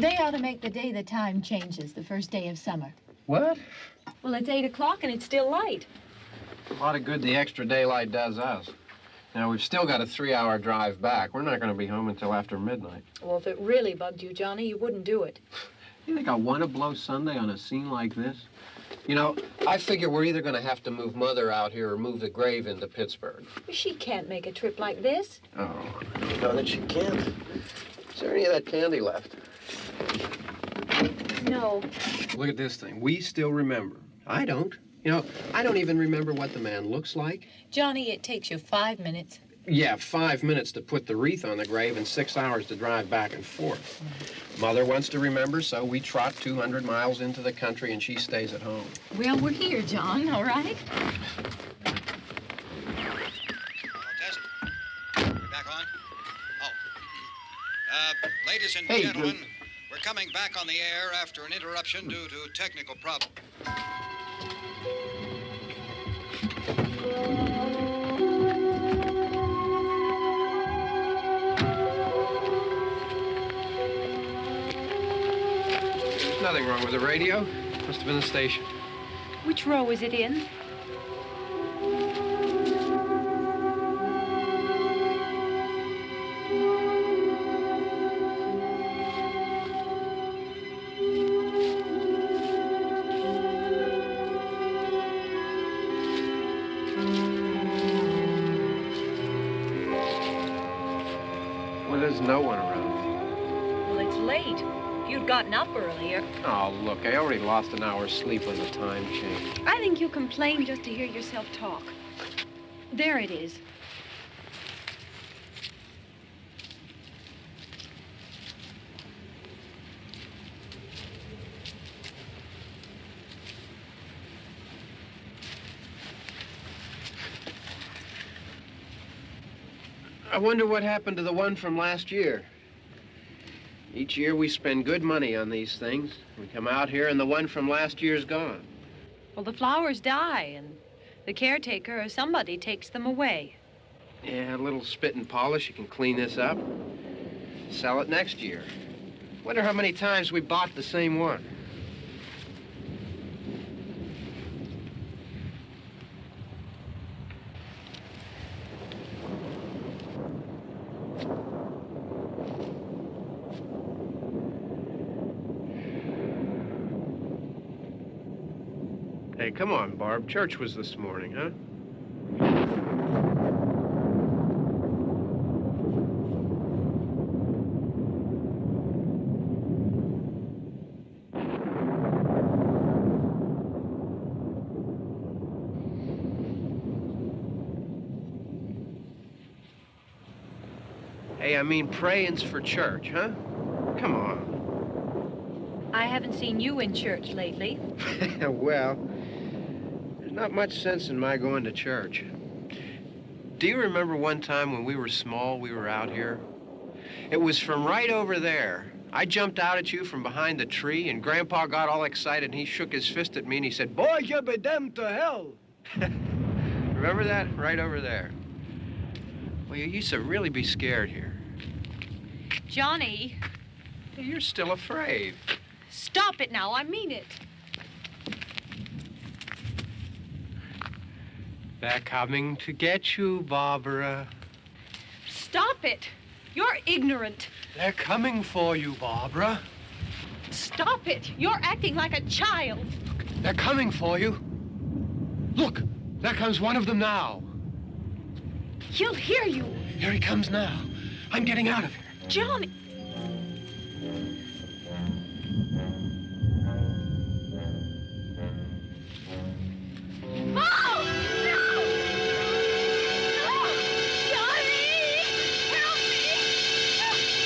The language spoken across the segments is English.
They ought to make the day the time changes, the first day of summer. What? Well, it's 8 o'clock and it's still light. A lot of good the extra daylight does us. Now, we've still got a 3-hour drive back. We're not going to be home until after midnight. Well, if it really bugged you, Johnny, you wouldn't do it. You think I want to blow Sunday on a scene like this? You know, I figure we're either going to have to move Mother out here or move the grave into Pittsburgh. She can't make a trip like this. Oh, you know that she can't. Is there any of that candy left? No. Look at this thing. We still remember. I don't. You know, I don't even remember what the man looks like. Johnny, it takes you 5 minutes. Yeah, 5 minutes to put the wreath on the grave and 6 hours to drive back and forth. Mother wants to remember, so we trot 200 miles into the country and she stays at home. Well, we're here, John, all right? Test. We're back on? Oh. Ladies and gentlemen, we're coming back on the air after an interruption due to technical problem. There's nothing wrong with the radio. Must have been the station. Which row is it in? Well, there's no one around. Well, it's late. If you'd gotten up earlier. Oh, look, I already lost an hour's sleep when the time changed. I think you complain just to hear yourself talk. There it is. I wonder what happened to the one from last year. Each year we spend good money on these things. We come out here and the one from last year's gone. Well, the flowers die, and the caretaker or somebody takes them away. Yeah, a little spit and polish, you can clean this up. Sell it next year. Wonder how many times we bought the same one. Hey, come on, Barb. Church was this morning, huh? Hey, I mean, praying's for church, huh? Come on. I haven't seen you in church lately. Well, there's not much sense in my going to church. Do you remember one time when we were small, we were out here? It was from right over there. I jumped out at you from behind the tree, and Grandpa got all excited, and he shook his fist at me, and he said, "Boy, you be damned to hell." Remember that? Right over there. Well, you used to really be scared here. Johnny, You're still afraid. stop it now. I mean it. They're coming to get you, Barbara. Stop it. You're ignorant. They're coming for you, Barbara. Stop it. You're acting like a child. They're coming for you. Look, there comes one of them now. He'll hear you. Here he comes now. I'm getting out of here. Johnny. Oh! No! No! Johnny! Help me!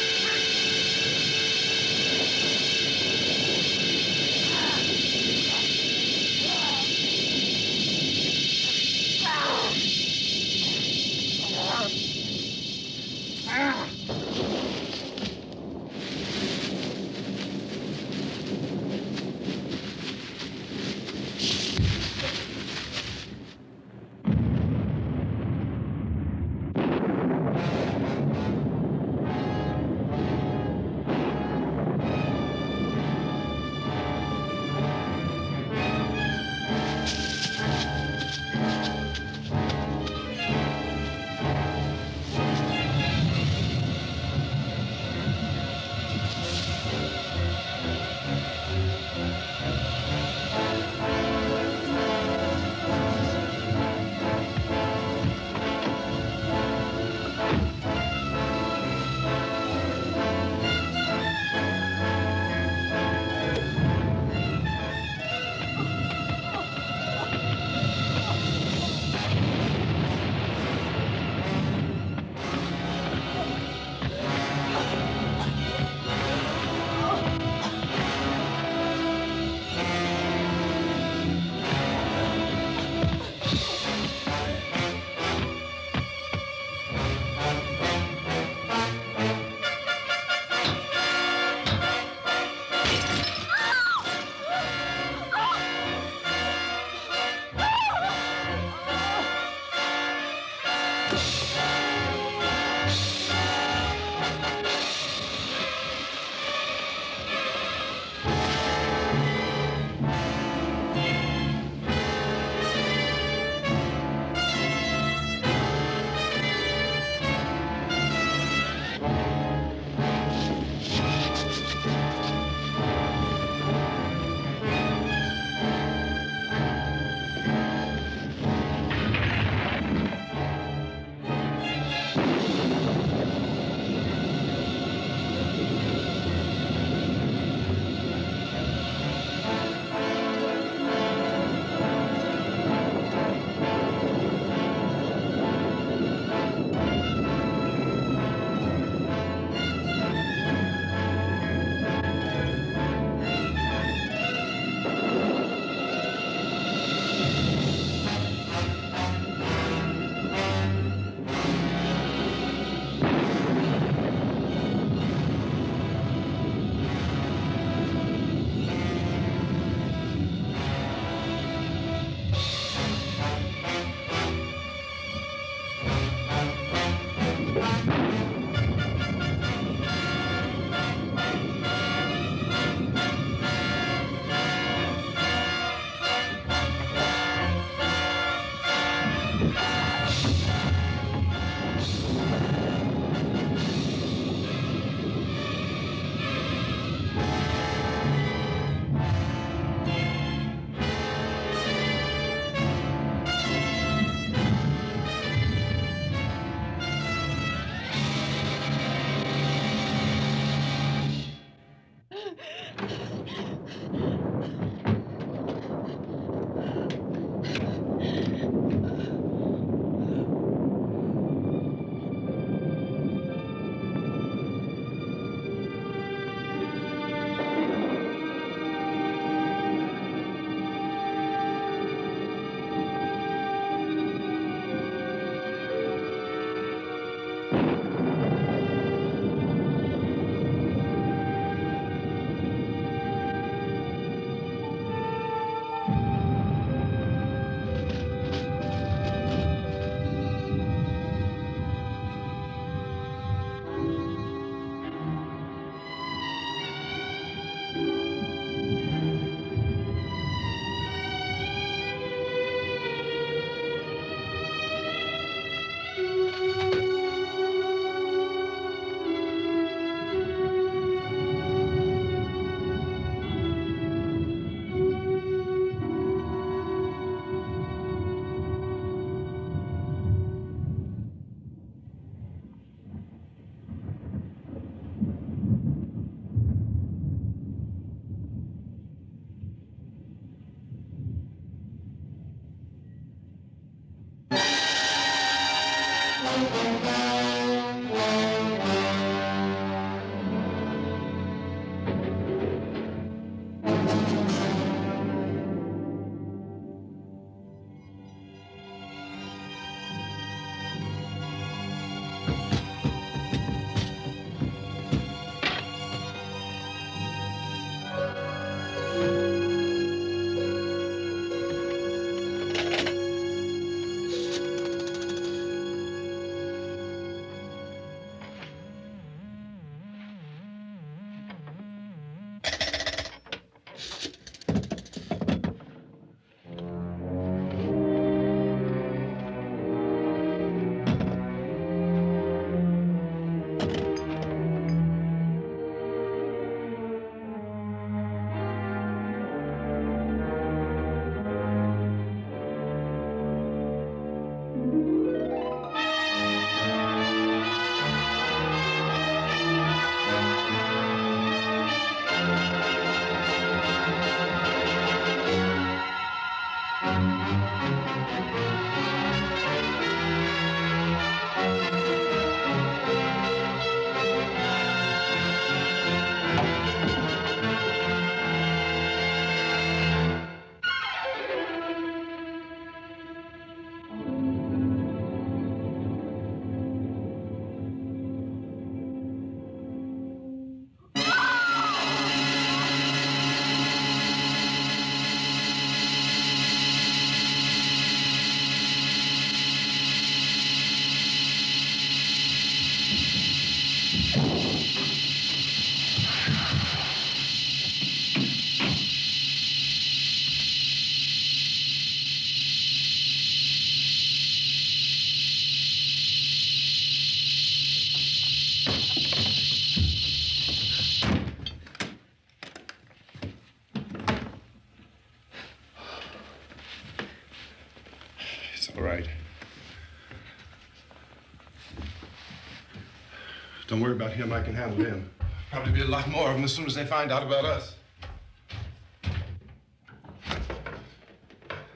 Don't worry about him. I can handle him. Probably be a lot more of them as soon as they find out about us.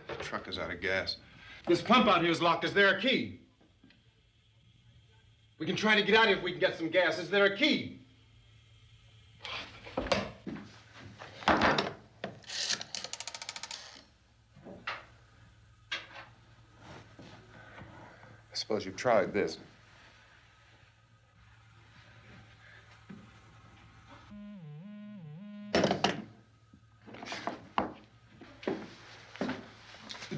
The truck is out of gas. This pump out here is locked. Is there a key? We can try to get out of here if we can get some gas. Is there a key? I suppose you've tried this.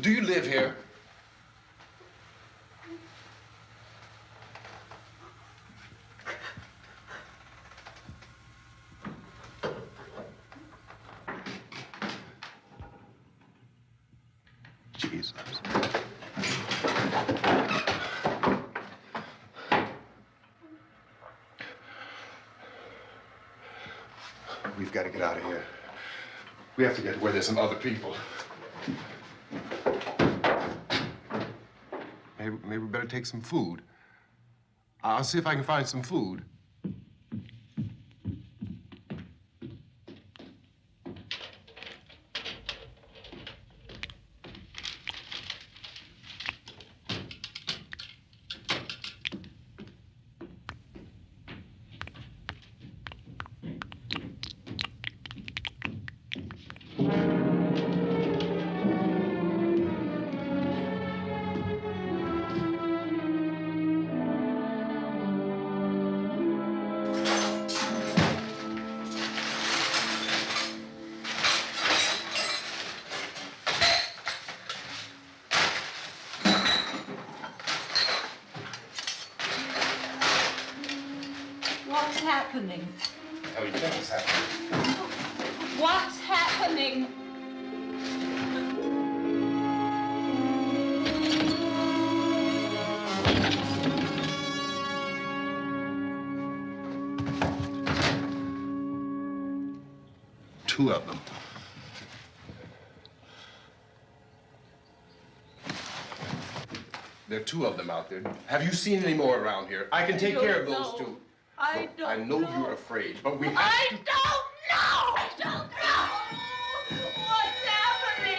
Do you live here? Jesus. We've got to get out of here. We have to get to where there's some other people. Maybe we better take some food. I'll see if I can find some food. What's happening? How do you think it's happening? What's happening? Two of them. There are two of them out there. Have you seen any more around here? I can take care of those two. I don't I know you're afraid, but we have to... I don't know! I don't know! What's happening?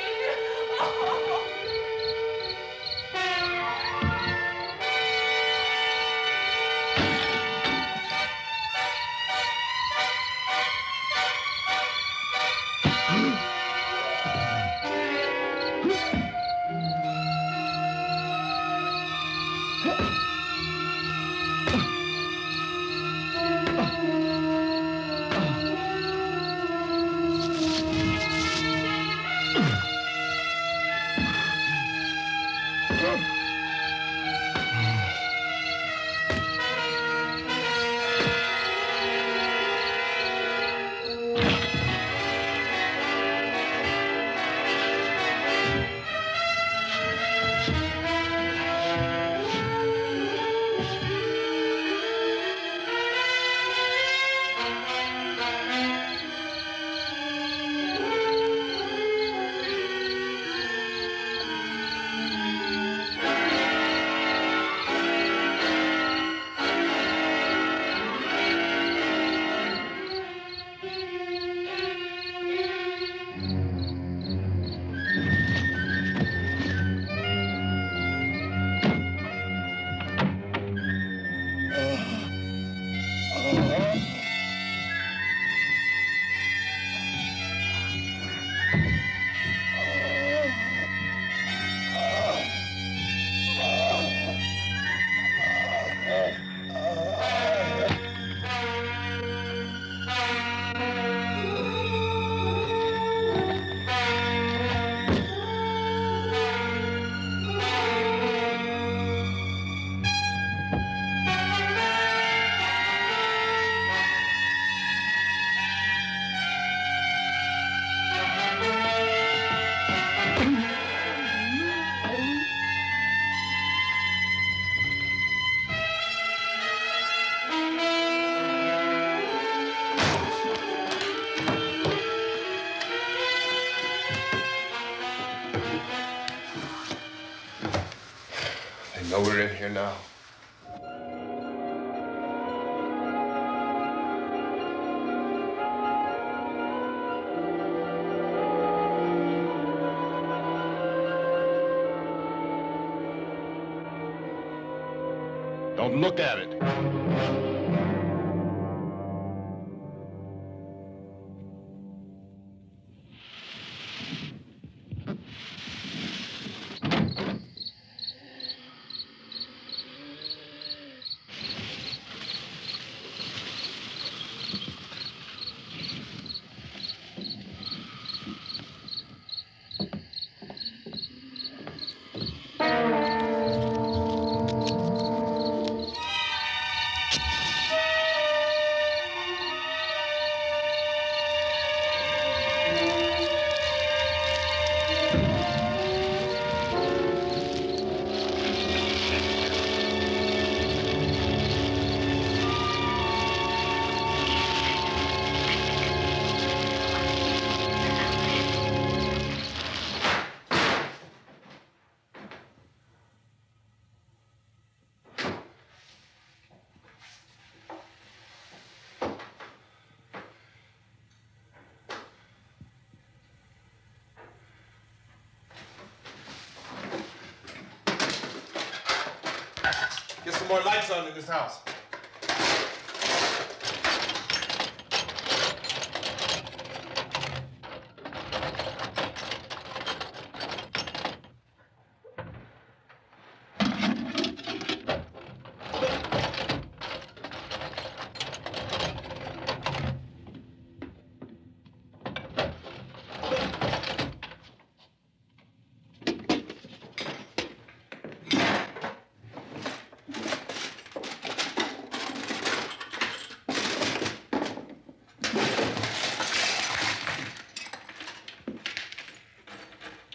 They know we're in here now. Don't look at it. Get some more lights on in this house.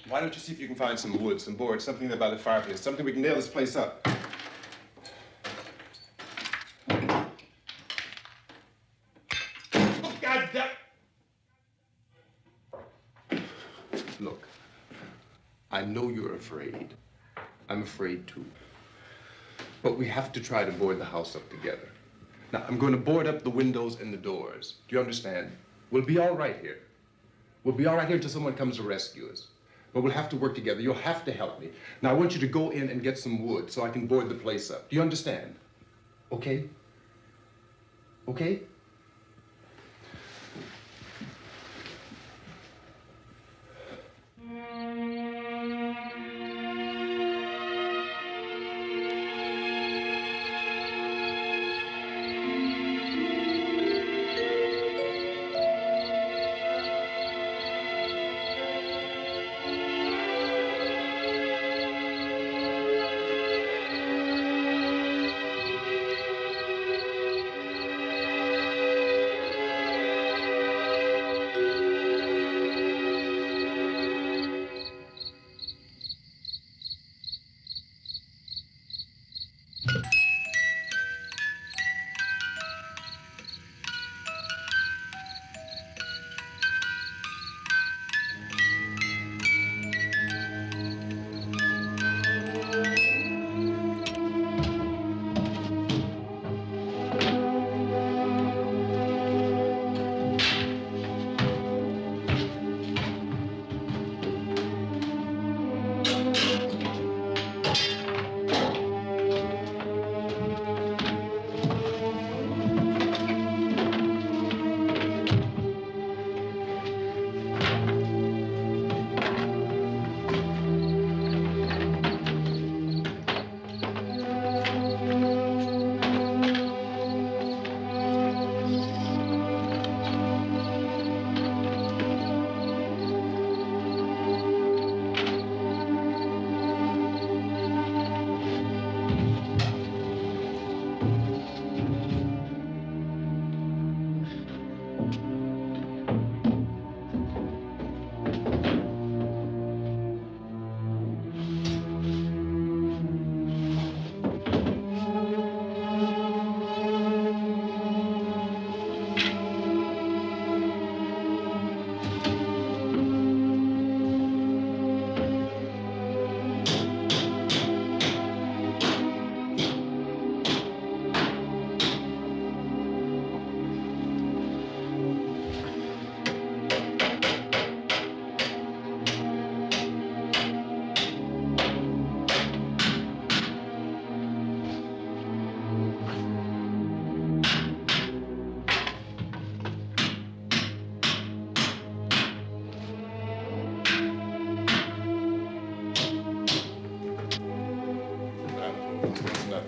Why don't you see if you can find some wood, some boards, something there by the fireplace, something we can nail this place up. Oh, God damn. Look, I know you're afraid. I'm afraid too. But we have to try to board the house up together. Now, I'm going to board up the windows and the doors. Do you understand? We'll be all right here. We'll be all right here until someone comes to rescue us. But we'll have to work together. You'll have to help me. Now, I want you to go in and get some wood so I can board the place up. Do you understand? Okay? Okay?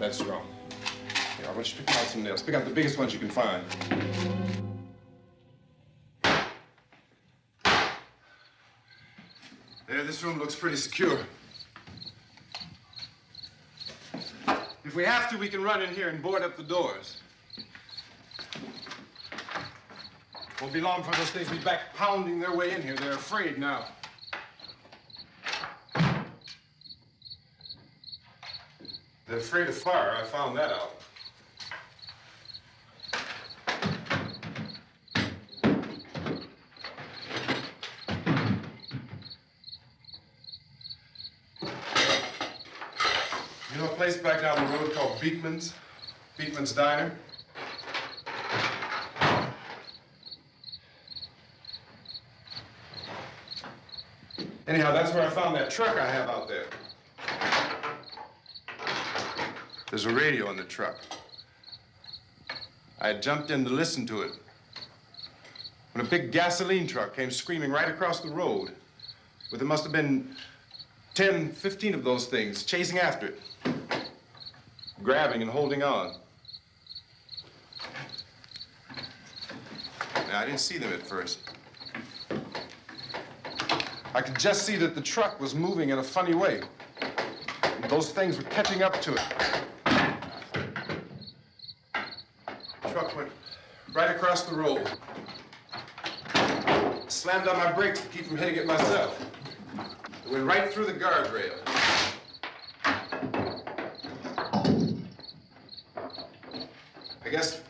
That's wrong. Here, I want you to pick out some nails. Pick out the biggest ones you can find. There, this room looks pretty secure. If we have to, we can run in here and board up the doors. Won't be long for those things to be back pounding their way in here. They're afraid now. They're afraid of fire. I found that out. You know a place back down the road called Beekman's? Beekman's Diner? Anyhow, that's where I found that truck I have out there. There's a radio in the truck. I had jumped in to listen to it when a big gasoline truck came screaming right across the road. But there must have been 10, 15 of those things chasing after it, grabbing and holding on. Now, I didn't see them at first. I could just see that the truck was moving in a funny way. And those things were catching up to it. The truck went right across the road. Slammed on my brakes to keep from hitting it myself. It went right through the guardrail. I guess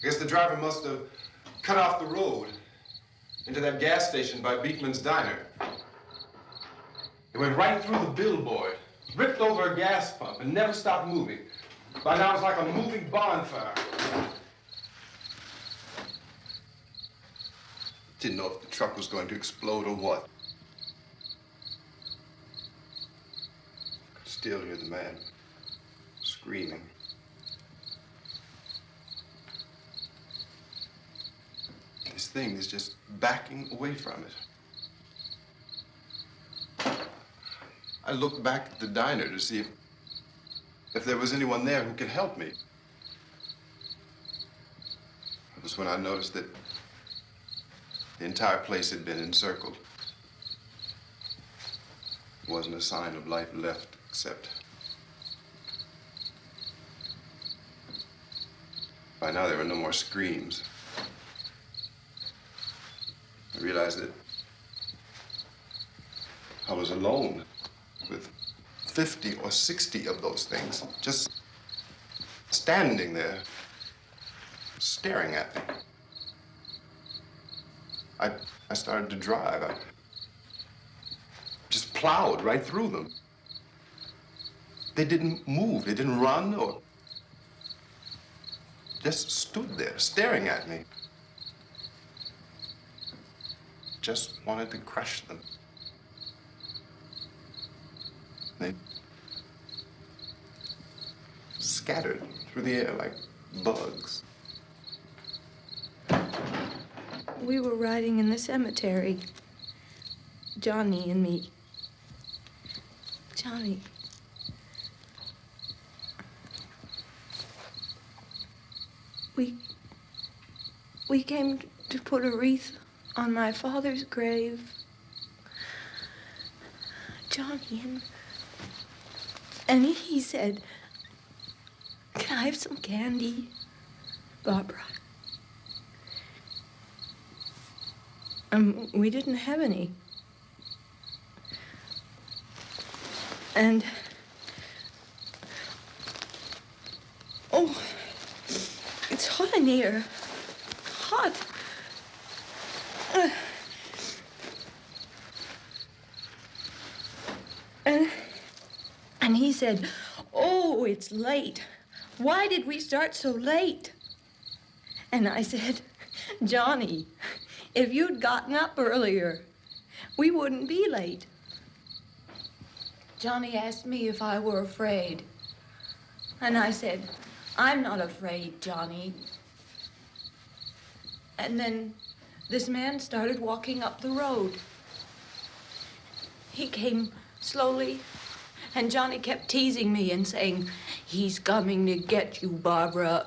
the driver must have cut off the road into that gas station by Beekman's Diner. It went right through the billboard, ripped over a gas pump, and never stopped moving. By now, it's like a moving bonfire. Didn't know if the truck was going to explode or what. Could still hear the man screaming. This thing is just backing away from it. I looked back at the diner to see if there was anyone there who could help me. It was when I noticed that the entire place had been encircled. There wasn't a sign of life left except by now there were no more screams. I realized that I was alone with 50 or 60 of those things, just standing there, staring at me. I started to drive. I just plowed right through them. They didn't move, they didn't run or just stood there, staring at me. Just wanted to crush them. They scattered through the air like bugs. We were riding in the cemetery, Johnny and me. Johnny. We came to put a wreath on my father's grave. Johnny, and he said, "Can I have some candy, Barbara?" We didn't have any. And, oh, it's hot in here. Hot. And he said, "Oh, it's late. Why did we start so late?" And I said, "Johnny, if you'd gotten up earlier, we wouldn't be late." Johnny asked me if I were afraid. And I said, "I'm not afraid, Johnny." And then this man started walking up the road. He came slowly And Johnny kept teasing me and saying, "He's coming to get you, Barbara."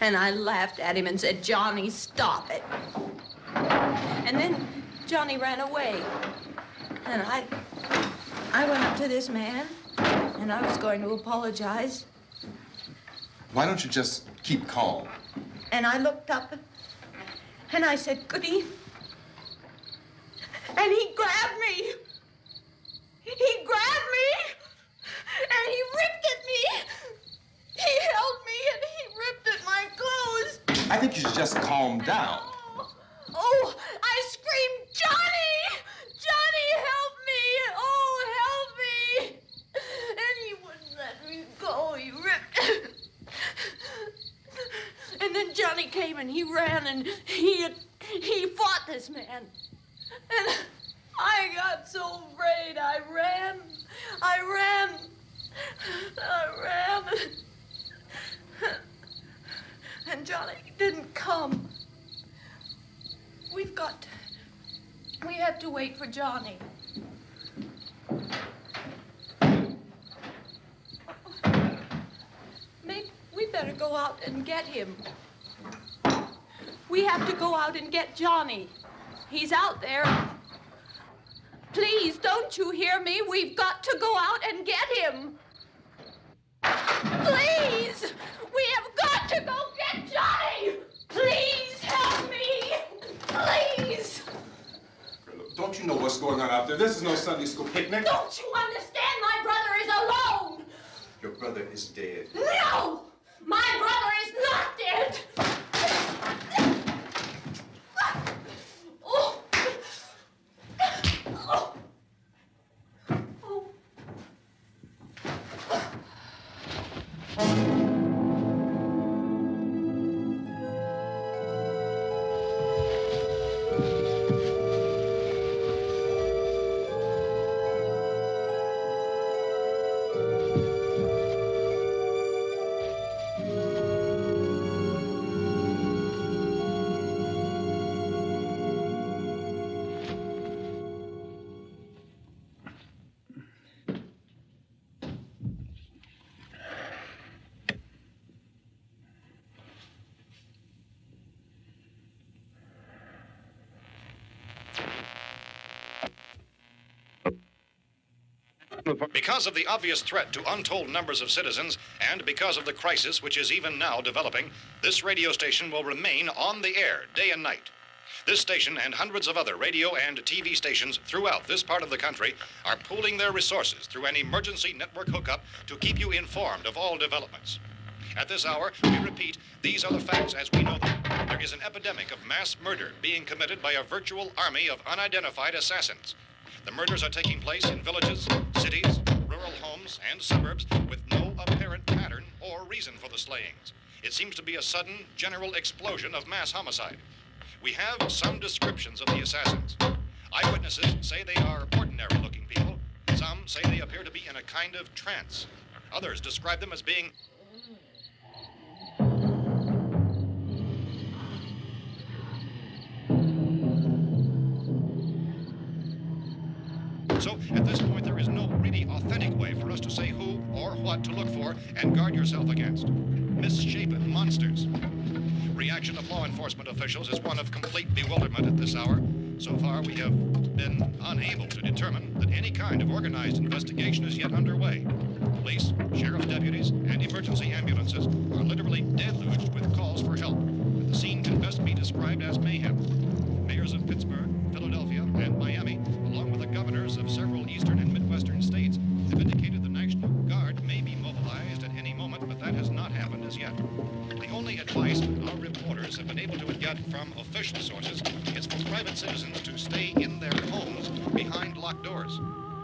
And I laughed at him and said, "Johnny, stop it." And then Johnny ran away. And I went up to this man, and I was going to apologize. Why don't you just keep calm? And I looked up, and I said, "Good evening." And he grabbed me. He grabbed me, and he ripped at me. He held me, and he ripped at my clothes. I think you should just calm down. Oh, I screamed, "Johnny! Johnny, help me! Oh, help me!" And he wouldn't let me go. He ripped. And then Johnny came and he ran and he fought this man. And I got so afraid. I ran. And Johnny didn't come. We have to wait for Johnny. Maybe we better go out and get him. We have to go out and get Johnny. He's out there. Please, don't you hear me? We've got to go out and get him. Please! We have got to go get Johnny! Please help me! Please! Don't you know what's going on out there? This is no Sunday school picnic. Don't you understand? My brother is alone! Your brother is dead. No! My brother is not dead! Oh. Oh. Oh. Because of the obvious threat to untold numbers of citizens, and because of the crisis which is even now developing, this radio station will remain on the air day and night. This station and hundreds of other radio and TV stations throughout this part of the country are pooling their resources through an emergency network hookup to keep you informed of all developments. At this hour, we repeat, these are the facts as we know them. There is an epidemic of mass murder being committed by a virtual army of unidentified assassins. The murders are taking place in villages, cities, rural homes, and suburbs with no apparent pattern or reason for the slayings. It seems to be a sudden, general explosion of mass homicide. We have some descriptions of the assassins. Eyewitnesses say they are ordinary-looking people. Some say they appear to be in a kind of trance. Others describe them as being So, at this point, there is no really authentic way for us to say who or what to look for and guard yourself against. Misshapen monsters. Reaction of law enforcement officials is one of complete bewilderment at this hour. So far, we have been unable to determine that any kind of organized investigation is yet underway. Police, sheriff's deputies, and emergency ambulances are literally deluged with calls for help. The scene can best be described as mayhem. Mayors of Pittsburgh, Philadelphia, and Miami, along with the governors of several eastern and midwestern states, have indicated the National Guard may be mobilized at any moment, but that has not happened as yet. The only advice our reporters have been able to get from official sources is for private citizens to stay in their homes behind locked doors.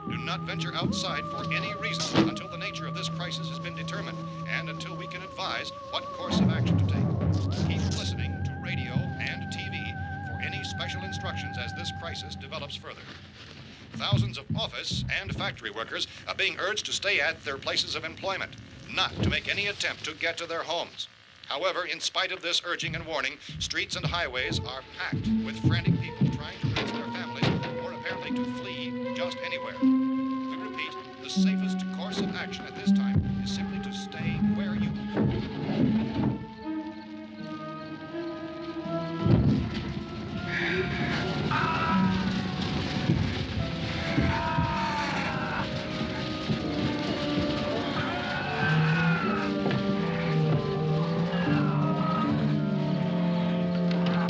Do not venture outside for any reason until the nature of this crisis has been determined and until we can advise what course of action to take. Keep listening to radio and TV for any special instructions as this crisis develops further. Thousands of office and factory workers are being urged to stay at their places of employment, not to make any attempt to get to their homes. However, in spite of this urging and warning, streets and highways are packed with frantic people trying to reach their families or apparently to flee just anywhere. We repeat, the safest course of action at this time is simply to stay where you are.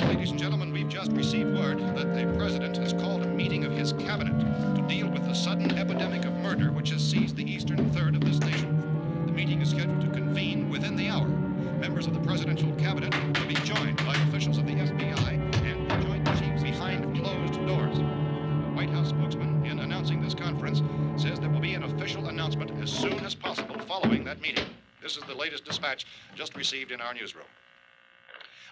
Ladies and gentlemen, we've just received word that the president has called a meeting of his cabinet to deal with the sudden epidemic of murder which has seized the eastern third of this nation. The meeting is scheduled to convene within the hour. Members of the presidential cabinet will be joined by officials of the FBI and joint chiefs behind closed doors. The White House spokesman, in announcing this conference, says there will be an official announcement as soon as possible following that meeting. This is the latest dispatch just received in our newsroom.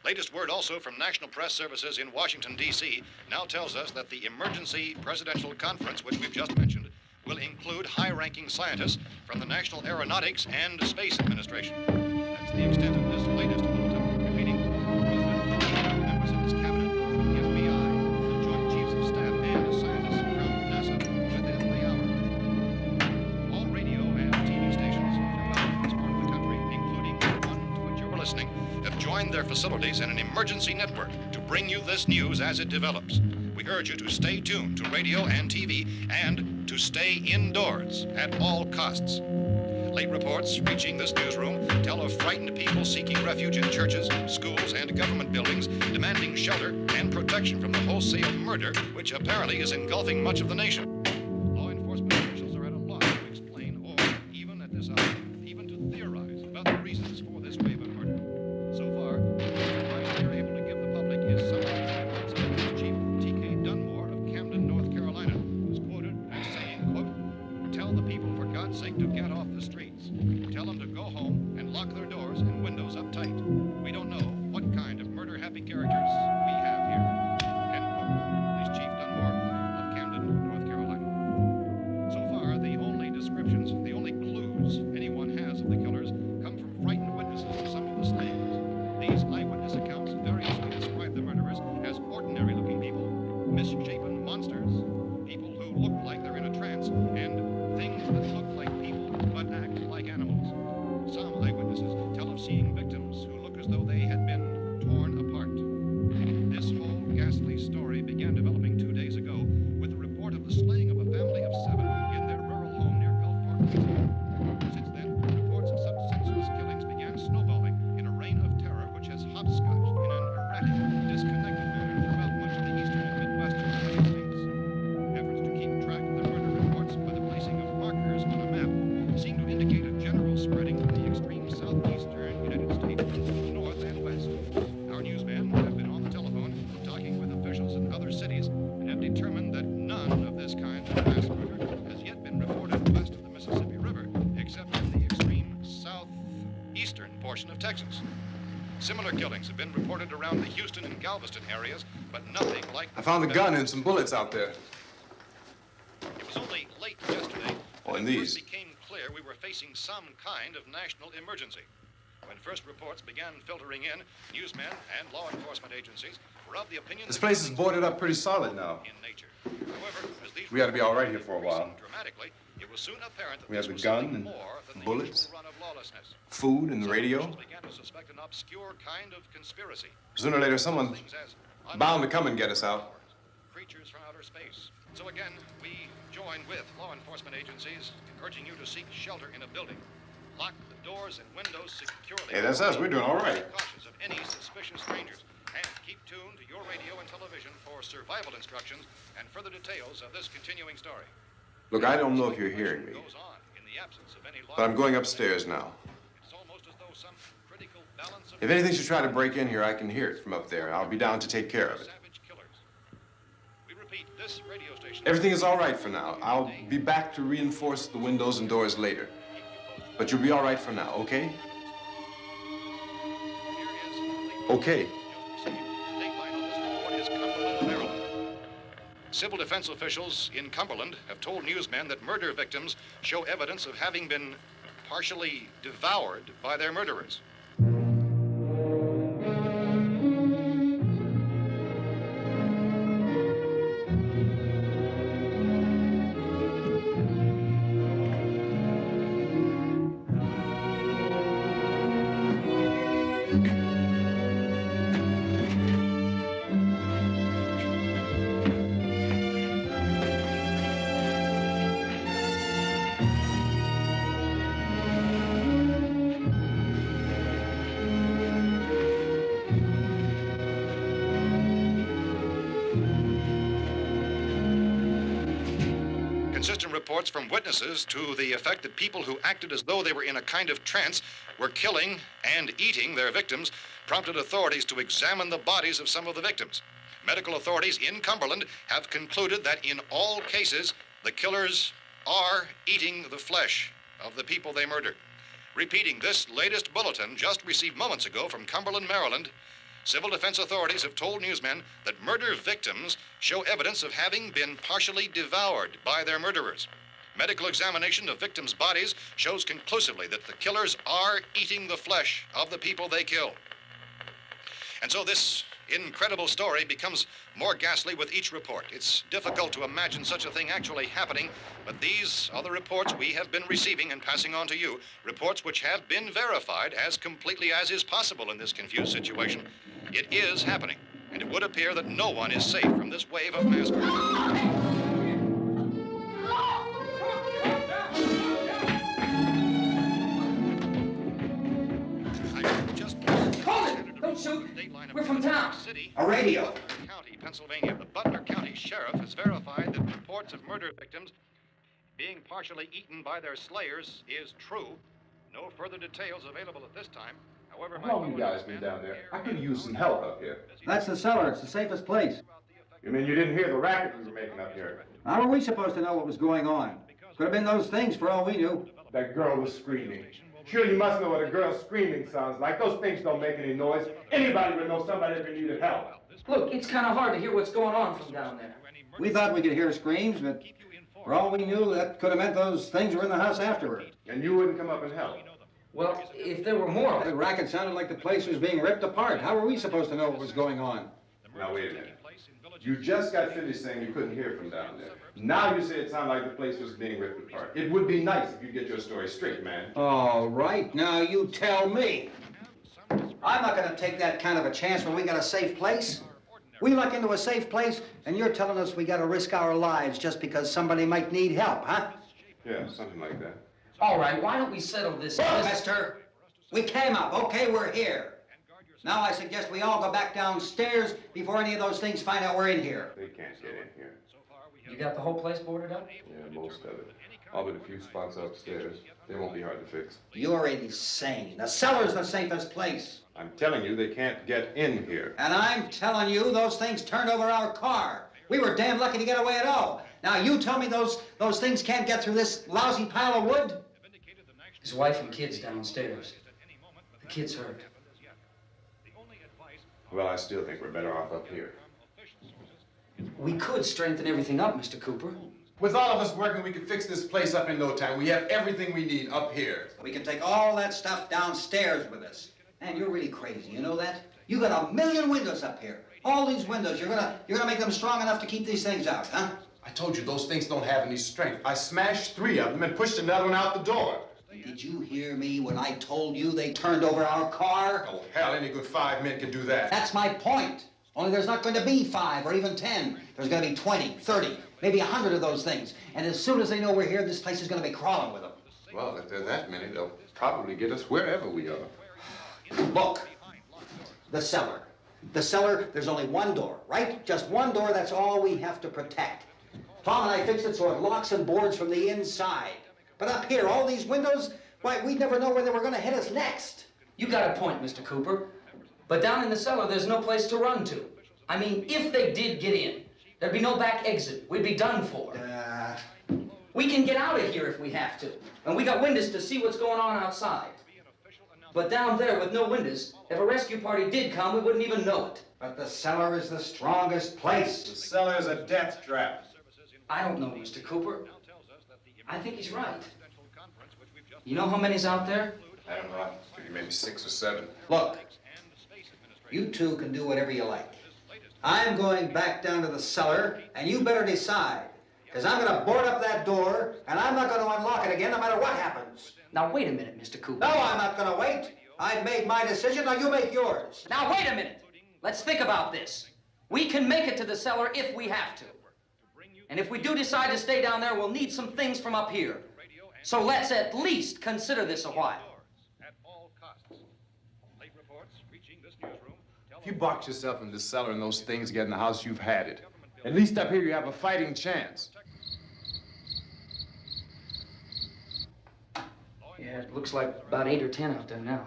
Latest word also from National Press Services in Washington, D.C. now tells us that the emergency presidential conference, which we've just mentioned, will include high-ranking scientists from the National Aeronautics and Space Administration. That's the extent of this latest bulletin, repeating President, members of his cabinet, the FBI, the Joint Chiefs of Staff, and scientists from NASA within the hour. All radio and TV stations throughout this part of the country, including the one to which you're listening, have joined their facilities in an emergency network to bring you this news as it develops. We urge you to stay tuned to radio and TV and to stay indoors at all costs. Late reports reaching this newsroom tell of frightened people seeking refuge in churches, schools, and government buildings, demanding shelter and protection from the wholesale murder which apparently is engulfing much of the nation. Law enforcement officials are at a loss to explain or, even at this hour, even to theorize about the reasons for this wave of murder. So far, the advice we are able to give the public is summary reports of Police Chief T.K. Dunmore of Camden, North Carolina, who's quoted as saying, quote, "Tell the people for God's sake to get off the streets. Tell them to go home and lock their doors and windows up tight. We don't know what kind of murder-happy characters we have here." End quote. Police Chief Dunmore of Camden, North Carolina. So far, the only descriptions, the only clues anyone has of the killers come from frightened witnesses of some of the slayings. These eyewitness accounts variously describe the murderers as ordinary-looking people, misshapen monsters, people who look like they're in a trance, and things that look like people but act like animals. Some eyewitnesses tell of seeing victims who look as though they had been torn apart. This whole ghastly story began developing 2 days ago with the report of the slaying of a family of 7 in their rural home near Gulfport, Louisiana. Since then, reports of such senseless killings began snowballing in a reign of terror which has hopscotched in an erratic, disconnected manner throughout much of the eastern and midwestern United States. Efforts to keep track of the murder reports by the placing of markers on a map seem to indicate a general spreading from the extreme southeastern United States to the north and west. Our newsmen have been on the telephone talking with officials in other cities and have determined that none of this kind of mass murder has yet been reported west of the Mississippi River, except in the extreme southeastern portion of Texas. Similar killings have been reported around the Houston and Galveston areas, but nothing like I found the gun and some bullets out there. It was only late yesterday Oh, that and it these. first became clear we were facing some kind of national emergency. When first reports began filtering in, newsmen and law enforcement agencies were of the opinion This that place is killings boarded were up pretty solid now. in nature. However, as these We ought to be all right reports here for a began while. increasing dramatically, it was soon apparent that We have this the was gun something and more than the bullets, usual run of lawlessness. Food and the Some radio. officials began to suspect an obscure kind of conspiracy. Sooner or later, someone's Things as bound to come and get us out. creatures from outer space. So again, we join with law enforcement agencies, urging you to seek shelter in a building. Lock the doors and windows securely. Hey, that's us. We're doing all right. Cautious of any suspicious strangers. And keep tuned to your radio and television for survival instructions and further details of this continuing story. Look, I don't know if you're hearing me, Goes on in the absence of any law but I'm going upstairs now. It's almost as though some critical balance of If anything should try to break in here, I can hear it from up there. I'll be down to take care of it. savage killers. We repeat, this radio station. Everything is all right for now. I'll be back to reinforce the windows and doors later. But you'll be all right for now, okay? Okay. Civil defense officials in Cumberland have told newsmen that murder victims show evidence of having been partially devoured by their murderers. Consistent reports from witnesses to the effect that people who acted as though they were in a kind of trance were killing and eating their victims prompted authorities to examine the bodies of some of the victims. Medical authorities in Cumberland have concluded that in all cases, the killers are eating the flesh of the people they murdered. Repeating this latest bulletin just received moments ago from Cumberland, Maryland, civil defense authorities have told newsmen that murder victims show evidence of having been partially devoured by their murderers. Medical examination of victims' bodies shows conclusively that the killers are eating the flesh of the people they kill. And so this incredible story becomes more ghastly with each report. It's difficult to imagine such a thing actually happening, but these are the reports we have been receiving and passing on to you, reports which have been verified as completely as is possible in this confused situation. It is happening, and it would appear that no one is safe from this wave of mass murder. Don't shoot. We're from town. A radio. County, Pennsylvania. The Butler County Sheriff has verified that reports of murder victims being partially eaten by their slayers is true. No further details available at this time. However, how long you guys been down there? I could use some help up here. That's the cellar. It's the safest place. You mean you didn't hear the racket we were making up here? How are we supposed to know what was going on? Could have been those things for all we knew. That girl was screaming. Sure, you must know what a girl screaming sounds like. Those things don't make any noise. Anybody would know somebody ever needed help. Look, it's kind of hard to hear what's going on from down there. We thought we could hear screams, but for all we knew, that could have meant those things were in the house afterward. And you wouldn't come up and help? Well, if there were more... The racket sounded like the place was being ripped apart. How were we supposed to know what was going on? Now, wait a minute. You just got finished saying you couldn't hear from down there. Now you say it sounded like the place was being ripped apart. It would be nice if you get your story straight, man. All right, now you tell me. I'm not going to take that kind of a chance when we got a safe place. We luck into a safe place, and you're telling us we got to risk our lives just because somebody might need help, huh? Yeah, something like that. All right, why don't we settle this? Look, mister, we came up. Okay, we're here. Now I suggest we all go back downstairs before any of those things find out we're in here. They can't get in here. You got the whole place boarded up? Yeah, most of it. All but a few spots upstairs. They won't be hard to fix. You're insane. The cellar's the safest place. I'm telling you, they can't get in here. And I'm telling you, those things turned over our car. We were damn lucky to get away at all. Now you tell me those things can't get through this lousy pile of wood? His wife and kids downstairs. The kid's hurt. Well, I still think we're better off up here. We could strengthen everything up, Mr. Cooper. With all of us working, we could fix this place up in no time. We have everything we need up here. We can take all that stuff downstairs with us. Man, you're really crazy, you know that? You got 1 million windows up here. All these windows, you're gonna make them strong enough to keep these things out, huh? I told you, those things don't have any strength. I smashed 3 of them and pushed another one out the door. Did you hear me when I told you they turned over our car? Oh, hell, any good 5 men can do that. That's my point. Only there's not going to be 5 or even 10. There's going to be 20, 30, maybe 100 of those things. And as soon as they know we're here, this place is going to be crawling with them. Well, if there are that many, they'll probably get us wherever we are. Look, the cellar. The cellar, there's only one door, right? Just one door, that's all we have to protect. Tom and I fixed it so it locks and boards from the inside. But up here, all these windows, why, we'd never know where they were going to hit us next. You got a point, Mr. Cooper. But down in the cellar, there's no place to run to. I mean, if they did get in, there'd be no back exit. We'd be done for. We can get out of here if we have to. And we got windows to see what's going on outside. But down there with no windows, if a rescue party did come, we wouldn't even know it. But the cellar is the strongest place. The cellar is a death trap. I don't know, Mr. Cooper. I think he's right. You know how many's out there? I don't know. I figure maybe 6 or 7. Look, you two can do whatever you like. I'm going back down to the cellar, and you better decide. Because I'm going to board up that door, and I'm not going to unlock it again no matter what happens. Now, wait a minute, Mr. Cooper. No, I'm not going to wait. I made my decision, now you make yours. Now, wait a minute. Let's think about this. We can make it to the cellar if we have to. And if we do decide to stay down there, we'll need some things from up here. So let's at least consider this a while. If you box yourself in the cellar and those things get in the house, you've had it. At least up here you have a fighting chance. Yeah, it looks like about 8 or 10 out there now.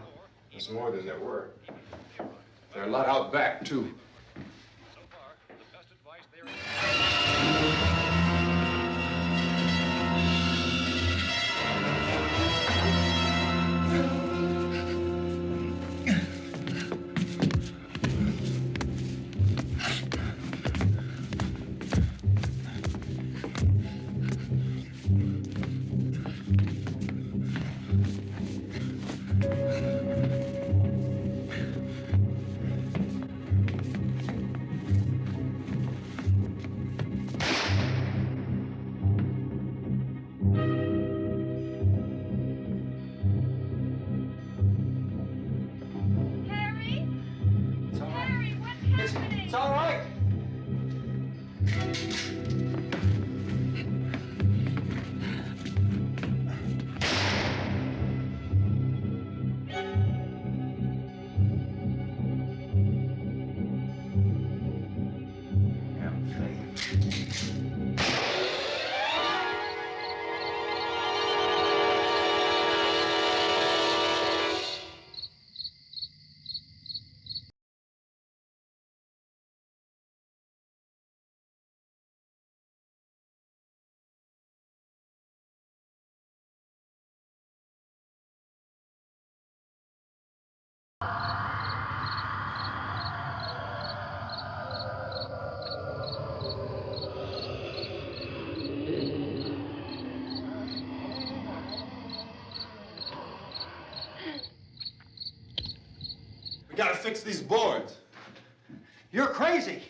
There's more than there were. There are a lot out back, too. It's all right. We gotta fix these boards. You're crazy.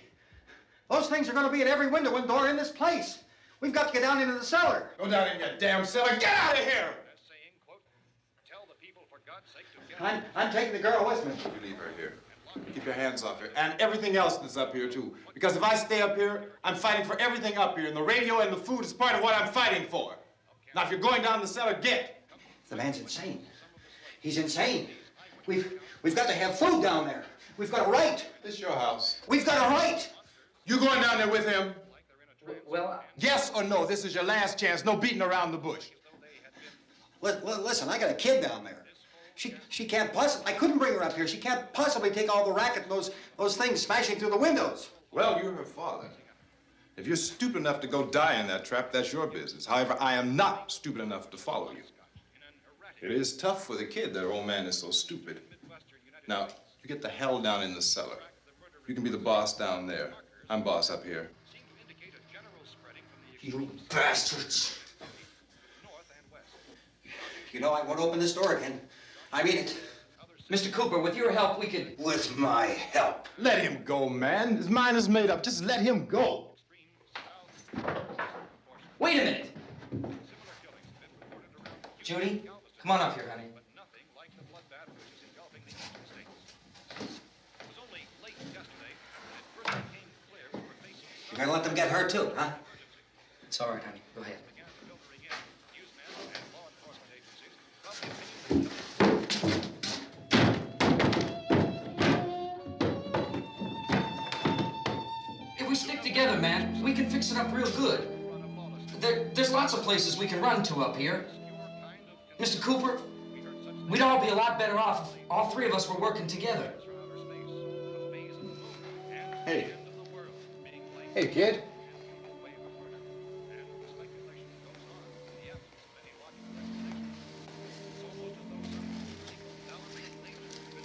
Those things are going to be at every window and door in this place. We've got to get down into the cellar. Go down in your damn cellar. Get out of here! I'm taking the girl with me. You leave her here. Keep your hands off her. And everything else that's up here, too. Because if I stay up here, I'm fighting for everything up here. And the radio and the food is part of what I'm fighting for. Now, if you're going down the cellar, get. The man's insane. He's insane. We've got to have food down there. We've got a right. This is your house. We've got a right. You going down there with him? Well, Yes or no? This is your last chance. No beating around the bush. Listen, I got a kid down there. She can't possibly, I couldn't bring her up here. She can't possibly take all the racket and those things smashing through the windows. Well, you're her father. If you're stupid enough to go die in that trap, that's your business. However, I am not stupid enough to follow you. It is tough for the kid that her old man is so stupid. Now, you get the hell down in the cellar. You can be the boss down there. I'm boss up here. You bastards. You know, I won't open this door again. I mean it. Mr. Cooper, with your help, we could... With my help. Let him go, man. His mind is made up. Just let him go. Wait a minute. Judy, come on up here, honey. You're gonna let them get hurt too, huh? It's all right, honey. Go ahead. If we stick together, man, we can fix it up real good. There's lots of places we can run to up here. Mr. Cooper, we'd all be a lot better off if all three of us were working together. Hey. Hey, kid.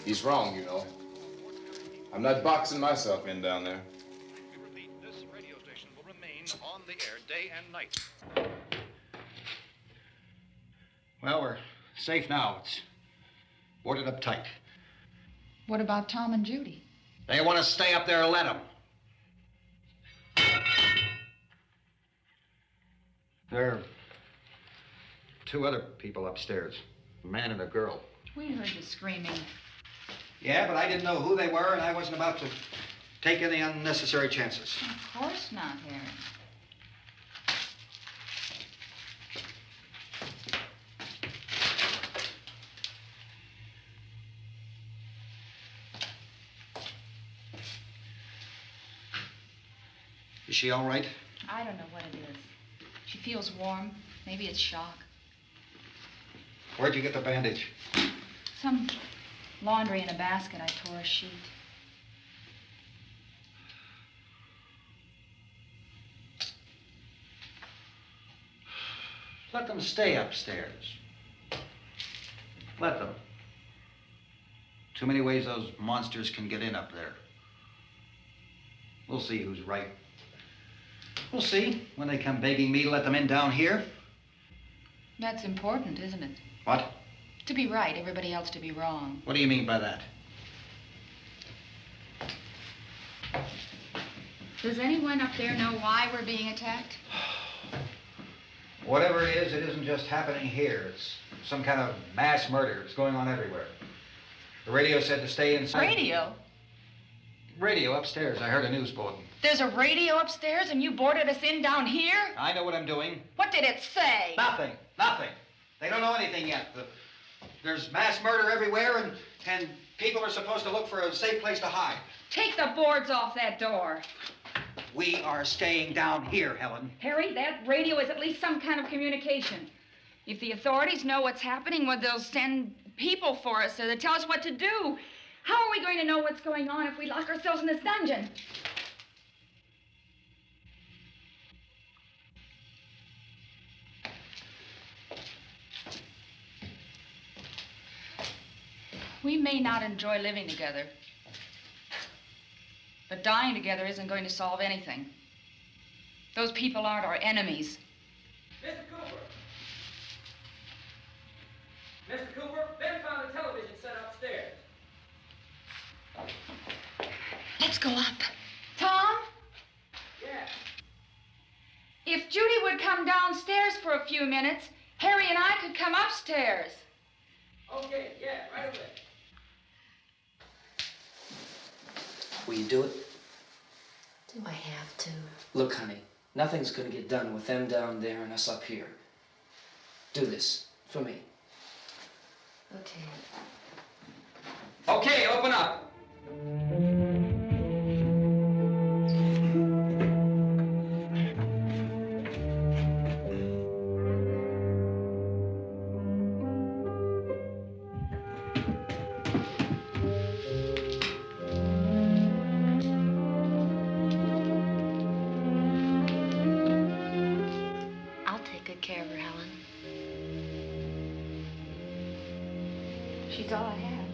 He's wrong, you know. I'm not boxing myself in down there. We repeat, this radio station will remain on the air day and night. Well, we're safe now. It's boarded up tight. What about Tom and Judy? They want to stay up there, let them. There are two other people upstairs, a man and a girl. We heard the screaming. Yeah, but I didn't know who they were, and I wasn't about to take any unnecessary chances. Of course not, Harry. Is she all right? I don't know what it is. She feels warm. Maybe it's shock. Where'd you get the bandage? Some laundry in a basket. I tore a sheet. Let them stay upstairs. Let them. Too many ways those monsters can get in up there. We'll see who's right. We'll see when they come begging me to let them in down here. That's important, isn't it? What? To be right, everybody else to be wrong. What do you mean by that? Does anyone up there know why we're being attacked? Whatever it isn't just happening here. It's some kind of mass murder. It's going on everywhere. The radio said to stay inside. Radio? Radio upstairs. I heard a news bulletin. There's a radio upstairs and you boarded us in down here? I know what I'm doing. What did it say? Nothing. Nothing. They don't know anything yet. There's mass murder everywhere, and people are supposed to look for a safe place to hide. Take the boards off that door. We are staying down here, Helen. Harry, that radio is at least some kind of communication. If the authorities know what's happening, well, they'll send people for us to tell us what to do. How are we going to know what's going on if we lock ourselves in this dungeon? We may not enjoy living together, but dying together isn't going to solve anything. Those people aren't our enemies. Mr. Cooper! Mr. Cooper, Ben found the television set upstairs. Let's go up. Tom? Yes. If Judy would come downstairs for a few minutes, Harry and I could come upstairs. Okay, yeah, right away. Will you do it? Do I have to? Look, honey, nothing's gonna get done with them down there and us up here. Do this for me. Okay. Okay, open up. I'll take good care of her, Helen. She's all I have.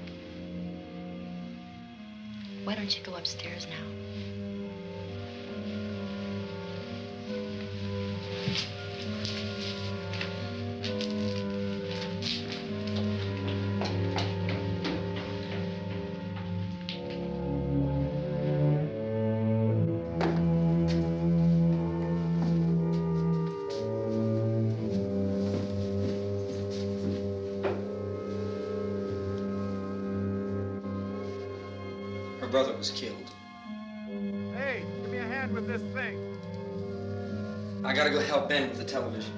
Why don't you go upstairs now? Her brother was killed. Hey, give me a hand with this thing. I gotta go help Ben with the television.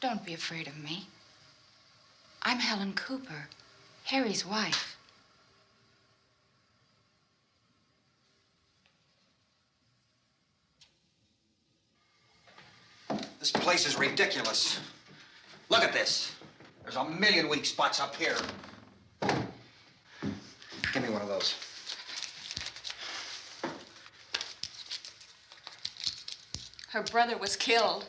Don't be afraid of me. I'm Helen Cooper, Harry's wife. This place is ridiculous. Look at this. There's a million weak spots up here. of those. Her brother was killed.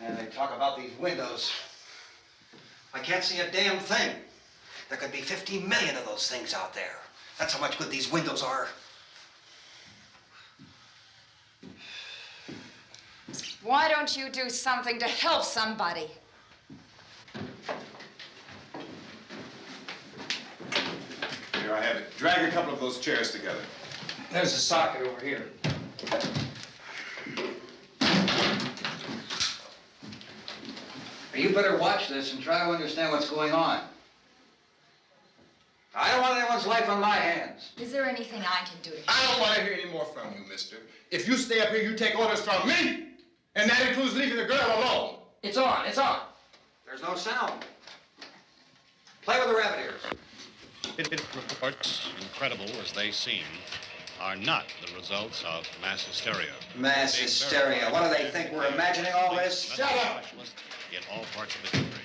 And they talk about these windows. I can't see a damn thing. There could be 15 million of those things out there. That's how much good these windows are. Why don't you do something to help somebody? Here, I have it. Drag a couple of those chairs together. There's a socket over here. You better watch this and try to understand what's going on. I don't want anyone's life on my hands. Is there anything I can do to help? I don't want to hear any more from you, mister. If you stay up here, you take orders from me. And that includes leaving the girl alone. It's on, it's on. There's no sound. Play with the rabbit ears. Reports, incredible as they seem, are not the results of mass hysteria. Mass hysteria. What do they think? We're imagining all this? Shut up! In all parts of the country.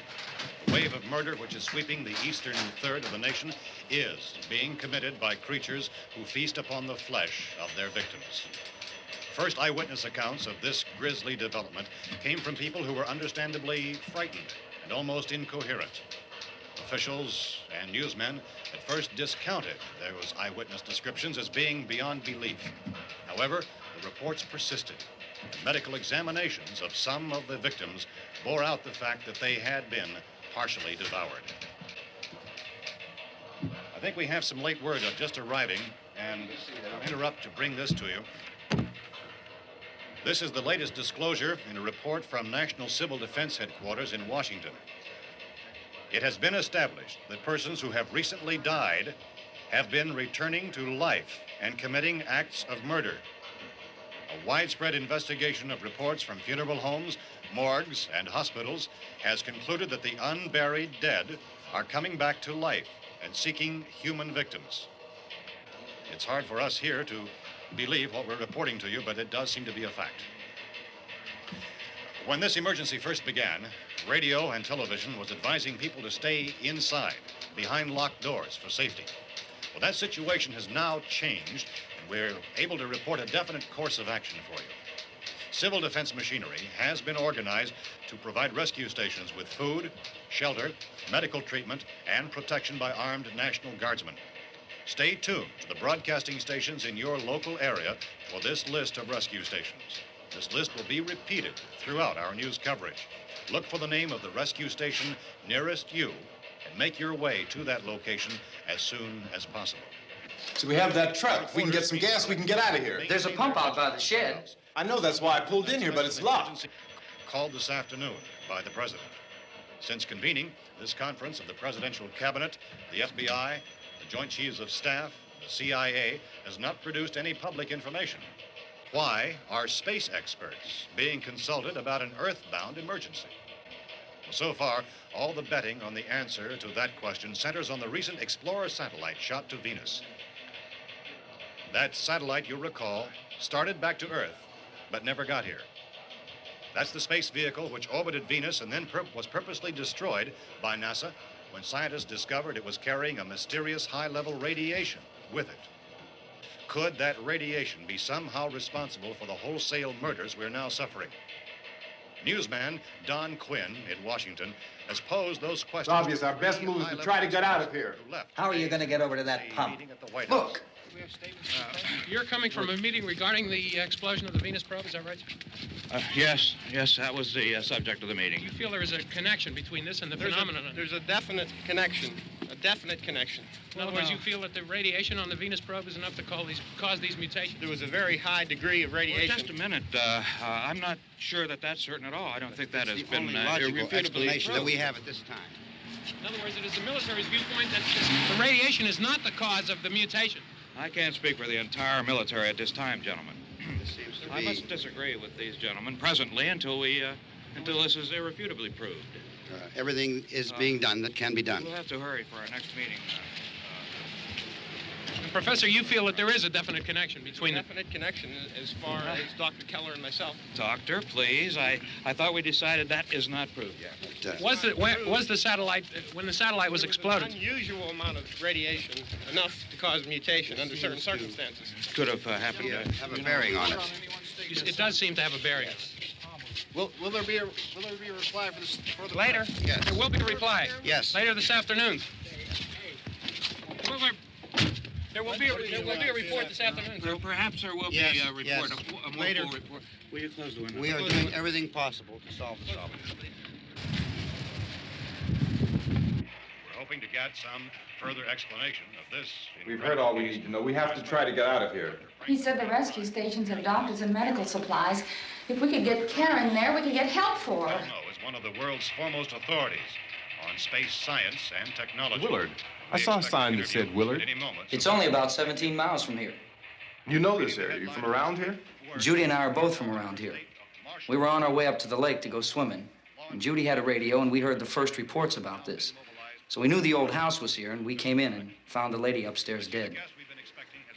The wave of murder which is sweeping the eastern third of the nation is being committed by creatures who feast upon the flesh of their victims. First eyewitness accounts of this grisly development came from people who were understandably frightened and almost incoherent. Officials and newsmen at first discounted those eyewitness descriptions as being beyond belief. However, the reports persisted. And medical examinations of some of the victims bore out the fact that they had been partially devoured. I think we have some late word just arriving, and I'll interrupt to bring this to you. This is the latest disclosure in a report from National Civil Defense Headquarters in Washington. It has been established that persons who have recently died have been returning to life and committing acts of murder. A widespread investigation of reports from funeral homes, morgues, and hospitals has concluded that the unburied dead are coming back to life and seeking human victims. It's hard for us here to believe what we're reporting to you, but it does seem to be a fact. When this emergency first began, radio and television was advising people to stay inside, behind locked doors for safety. Well, that situation has now changed, and we're able to report a definite course of action for you. Civil defense machinery has been organized to provide rescue stations with food, shelter, medical treatment, and protection by armed National Guardsmen. Stay tuned to the broadcasting stations in your local area for this list of rescue stations. This list will be repeated throughout our news coverage. Look for the name of the rescue station nearest you and make your way to that location as soon as possible. So we have that truck. If we can get some gas, we can get out of here. There's a pump out by the shed. I know, that's why I pulled in here, but it's locked. Called this afternoon by the president. Since convening this conference of the presidential cabinet, the FBI, the Joint Chiefs of Staff, the CIA has not produced any public information. Why are space experts being consulted about an earthbound emergency? Well, so far, all the betting on the answer to that question centers on the recent Explorer satellite shot to Venus. That satellite, you'll recall, started back to Earth, but never got here. That's the space vehicle which orbited Venus and then was purposely destroyed by NASA when scientists discovered it was carrying a mysterious high-level radiation with it. Could that radiation be somehow responsible for the wholesale murders we're now suffering? Newsman Don Quinn in Washington has posed those questions. It's obvious our best move is to try to get out of here. How are you going to get over to that pump? Look. You're coming from a meeting regarding the explosion of the Venus probe, is that right? Yes, that was the subject of the meeting. You feel there is a connection between this and the phenomenon? There's a definite connection. In other words, you feel that the radiation on the Venus probe is enough to cause these mutations? There was a very high degree of radiation. Well, just a minute. I'm not sure that that's certain at all. I don't think that has been logical irrefutably explanation that proved. we have at this time. In other words, it is the military's viewpoint that the radiation is not the cause of the mutation. I can't speak for the entire military at this time, gentlemen. This seems to I be... must disagree with these gentlemen presently until this is irrefutably proved. everything is being done that can be done. We'll have to hurry for our next meeting. Professor, you feel that there is a definite connection between the... Definite connection as far as Dr. Keller and myself. Doctor, please. I thought we decided that is not proved yet. Was the satellite, when the satellite was exploded? Unusual amount of radiation, enough to cause mutation under certain circumstances. Could have happened. Have a bearing on it. It does seem to have a bearing. Will there be a reply for this further? Later? Yes. There will be a reply. Yes. Later this afternoon. There will be a report this afternoon. Perhaps there will be a report. Yes. A more Later. full report. Will you close the window? We are doing everything possible to solve the problem. We're hoping to get some further explanation of this. We've heard all we need to know. We have to try to get out of here. He said the rescue stations have doctors and medical supplies. If we could get care in there, we could get help for her. Ono is one of the world's foremost authorities on space science and technology. Willard. I saw a sign that said Willard. It's only about 17 miles from here. You know this area. You from around here? Judy and I are both from around here. We were on our way up to the lake to go swimming, and Judy had a radio, and we heard the first reports about this. So we knew the old house was here, and we came in and found the lady upstairs dead.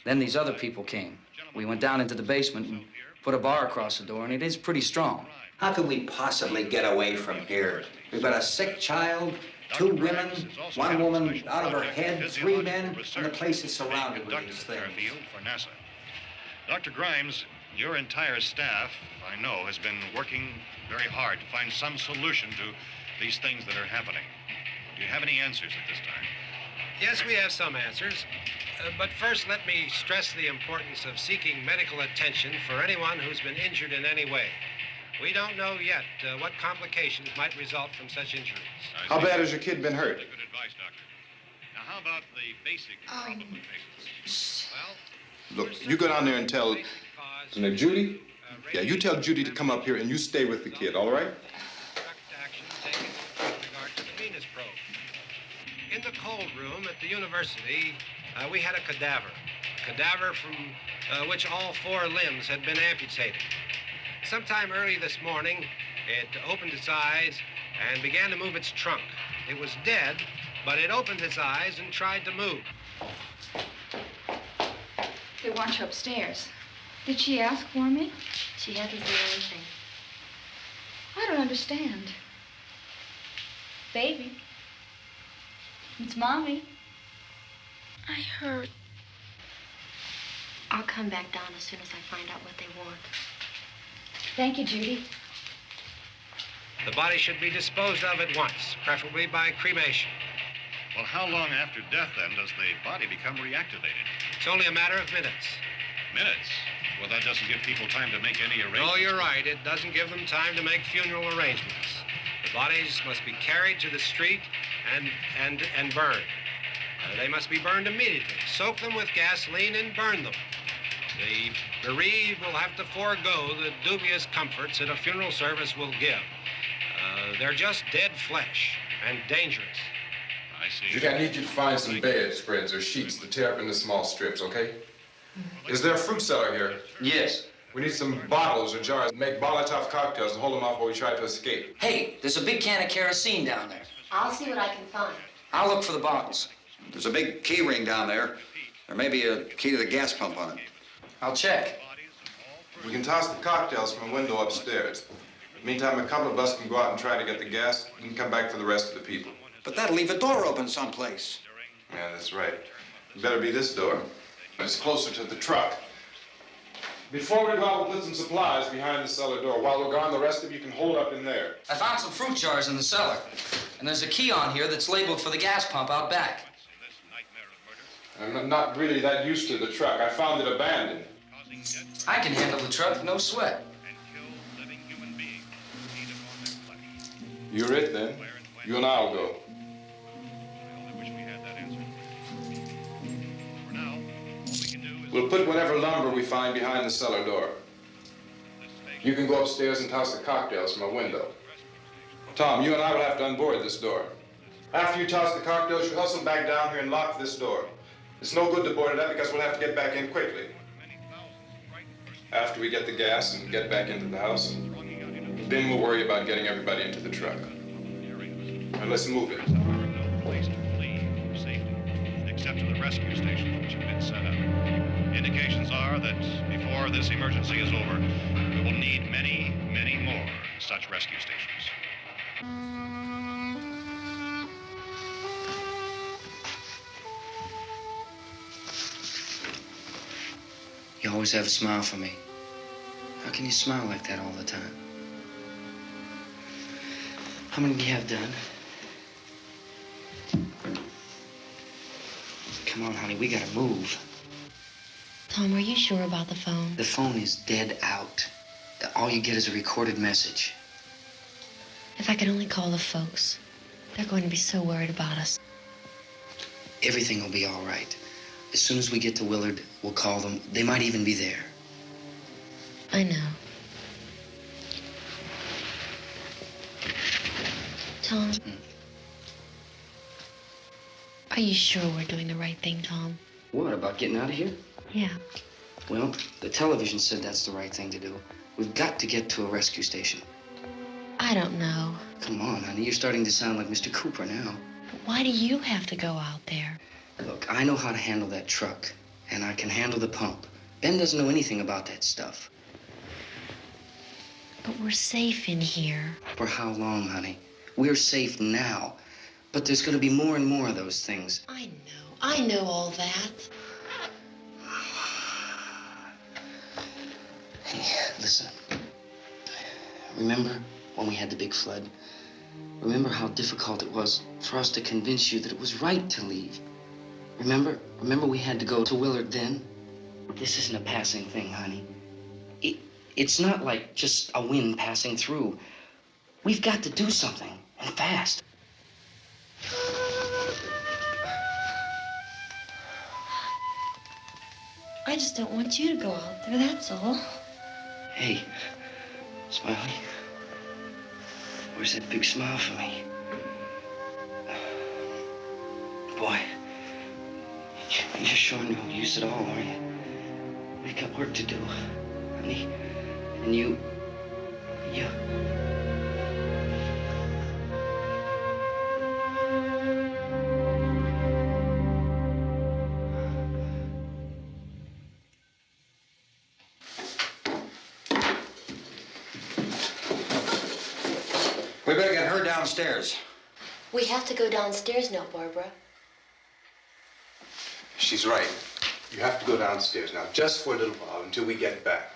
Then these other people came. We went down into the basement and put a bar across the door, and it is pretty strong. How could we possibly get away from here? We've got a sick child, 2 women, 1 woman out of her head, 3 men, and the place is surrounded with these things. For NASA. Dr. Grimes, your entire staff, I know, has been working very hard to find some solution to these things that are happening. Do you have any answers at this time? Yes, we have some answers. But first, let me stress the importance of seeking medical attention for anyone who's been injured in any way. We don't know yet what complications might result from such injuries. How bad has your kid been hurt? Good advice, Doctor. Now, how about the basic problem of patients? Well, Look, you go down there and tell... Now, Judy? Yeah, you tell Judy to come up here and you stay with the kid, all right? Action taken with regard to the Venus probe. In the cold room at the university, we had a cadaver from which all 4 limbs had been amputated. Sometime early this morning, it opened its eyes and began to move its trunk. It was dead, but it opened its eyes and tried to move. They want you upstairs. Did she ask for me? She hasn't said anything. I don't understand. Baby. It's Mommy. I heard. I'll come back down as soon as I find out what they want. Thank you, Judy. The body should be disposed of at once, preferably by cremation. well, how long after death, then, does the body become reactivated? It's only a matter of minutes. Minutes? Well, that doesn't give people time to make any arrangements. No, you're right. It doesn't give them time to make funeral arrangements. The bodies must be carried to the street and burned. They must be burned immediately. Soak them with gasoline and burn them. The bereaved will have to forego the dubious comforts that a funeral service will give. They're just dead flesh and dangerous. I see. Judy, I need you to find some bedspreads or sheets to tear up into small strips, okay? Is there a fruit cellar here? Yes. We need some bottles or jars to make Molotov cocktails and hold them off while we try to escape. Hey, there's a big can of kerosene down there. I'll see what I can find. I'll look for the bottles. There's a big key ring down there. There may be a key to the gas pump on it. I'll check. We can toss the cocktails from a window upstairs. Meantime, a couple of us can go out and try to get the gas and come back for the rest of the people. But that'll leave a door open someplace. Yeah, that's right. It better be this door. It's closer to the truck. Before we go out, we'll put some supplies behind the cellar door. While we're gone, the rest of you can hold up in there. I found some fruit jars in the cellar. And there's a key on here that's labeled for the gas pump out back. I'm not really that used to the truck. I found it abandoned. I can handle the truck, no sweat. You're it, then. You and I'll go. We'll put whatever lumber we find behind the cellar door. You can go upstairs and toss the cocktails from a window. Tom, you and I will have to unboard this door. After you toss the cocktails, you hustle back down here and lock this door. It's no good to board it up because we'll have to get back in quickly. After we get the gas and get back into the house, then we'll worry about getting everybody into the truck. Now let's move it. Except to the rescue stations which have been set up. Indications are that before this emergency is over, we will need many, many more such rescue stations. You always have a smile for me. How can you smile like that all the time? How many do you have done? Come on, honey, we gotta move. Tom, are you sure about the phone? The phone is dead out. All you get is a recorded message. If I could only call the folks. They're going to be so worried about us. Everything will be all right. As soon as we get to Willard, we'll call them. They might even be there. I know. Tom? Are you sure we're doing the right thing, Tom? What, about getting out of here? Yeah. Well, the television said that's the right thing to do. We've got to get to a rescue station. I don't know. Come on, honey, you're starting to sound like Mr. Cooper now. But why do you have to go out there? Look, I know how to handle that truck, and I can handle the pump. Ben doesn't know anything about that stuff. But we're safe in here. For how long, honey? We're safe now. But there's going to be more and more of those things. I know all that. Hey, listen. Remember when we had the big flood? Remember how difficult it was for us to convince you that it was right to leave? Remember we had to go to Willard then? This isn't a passing thing, honey. It's not like just a wind passing through. We've got to do something, and fast. I just don't want you to go out there, that's all. Hey, Smiley. Where's that big smile for me? Boy, you're showing no use at all, are you? We've got work to do, honey. And you... We better get her downstairs. We have to go downstairs now, Barbara. She's right. You have to go downstairs now, just for a little while, until we get back.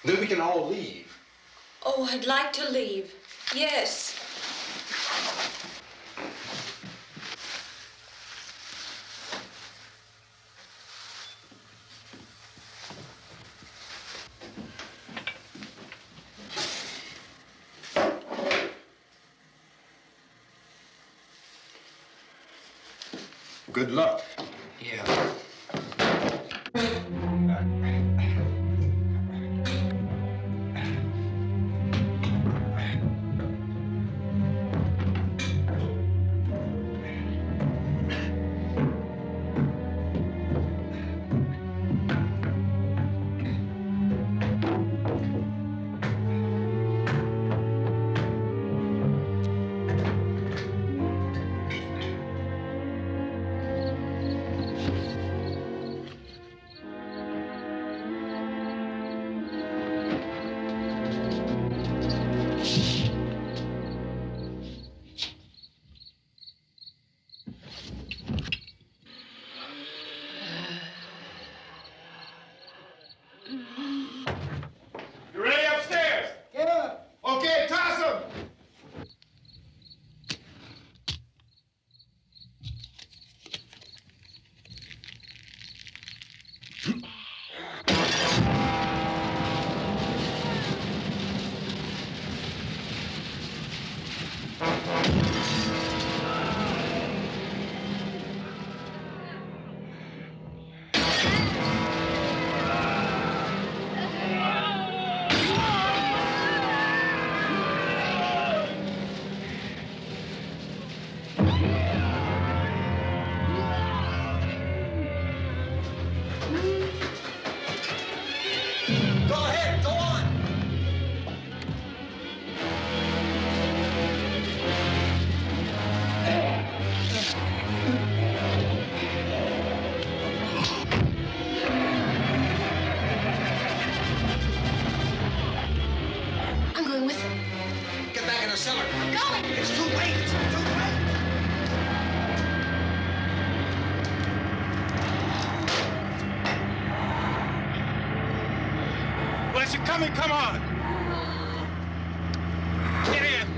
Then we can all leave. Oh, I'd like to leave. Yes. Good luck. Yeah. Tell me, come on! Get in!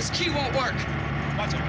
This key won't work. Watch it.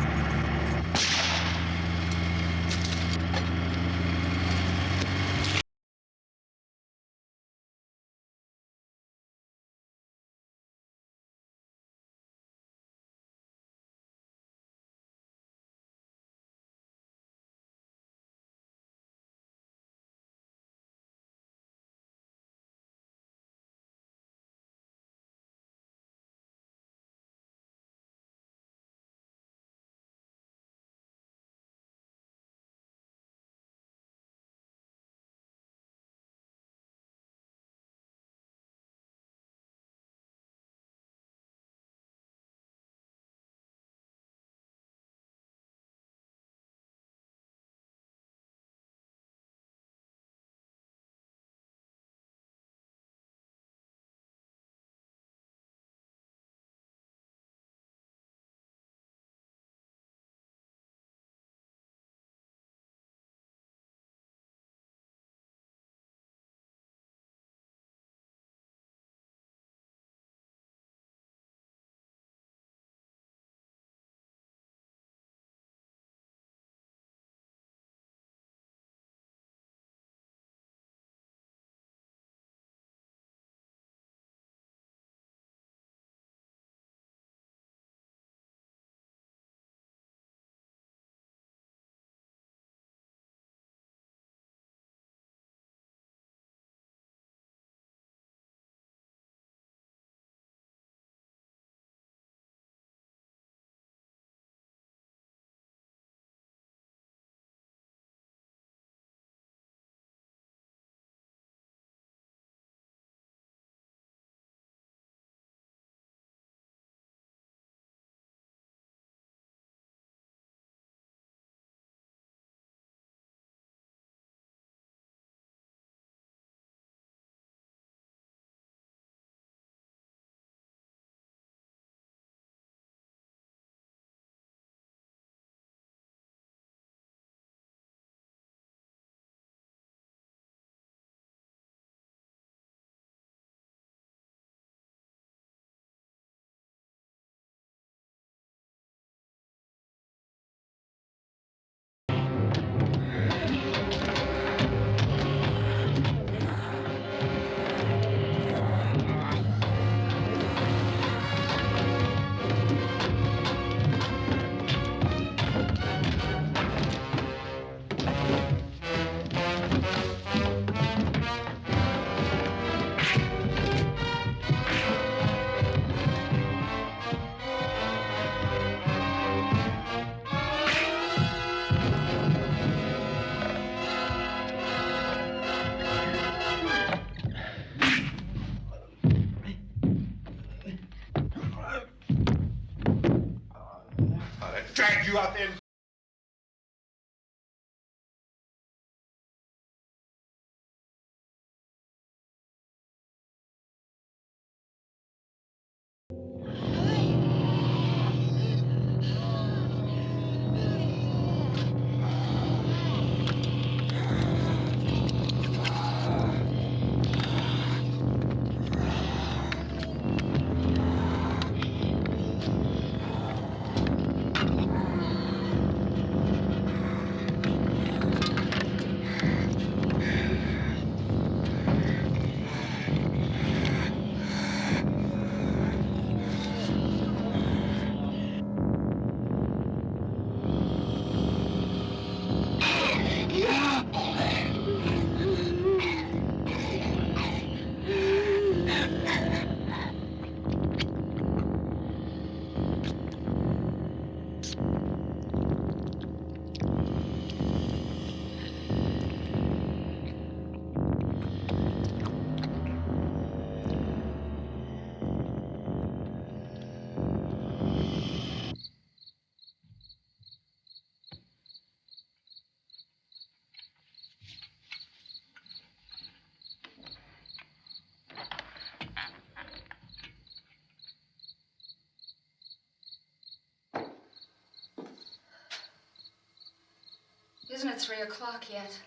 Isn't it 3 o'clock yet?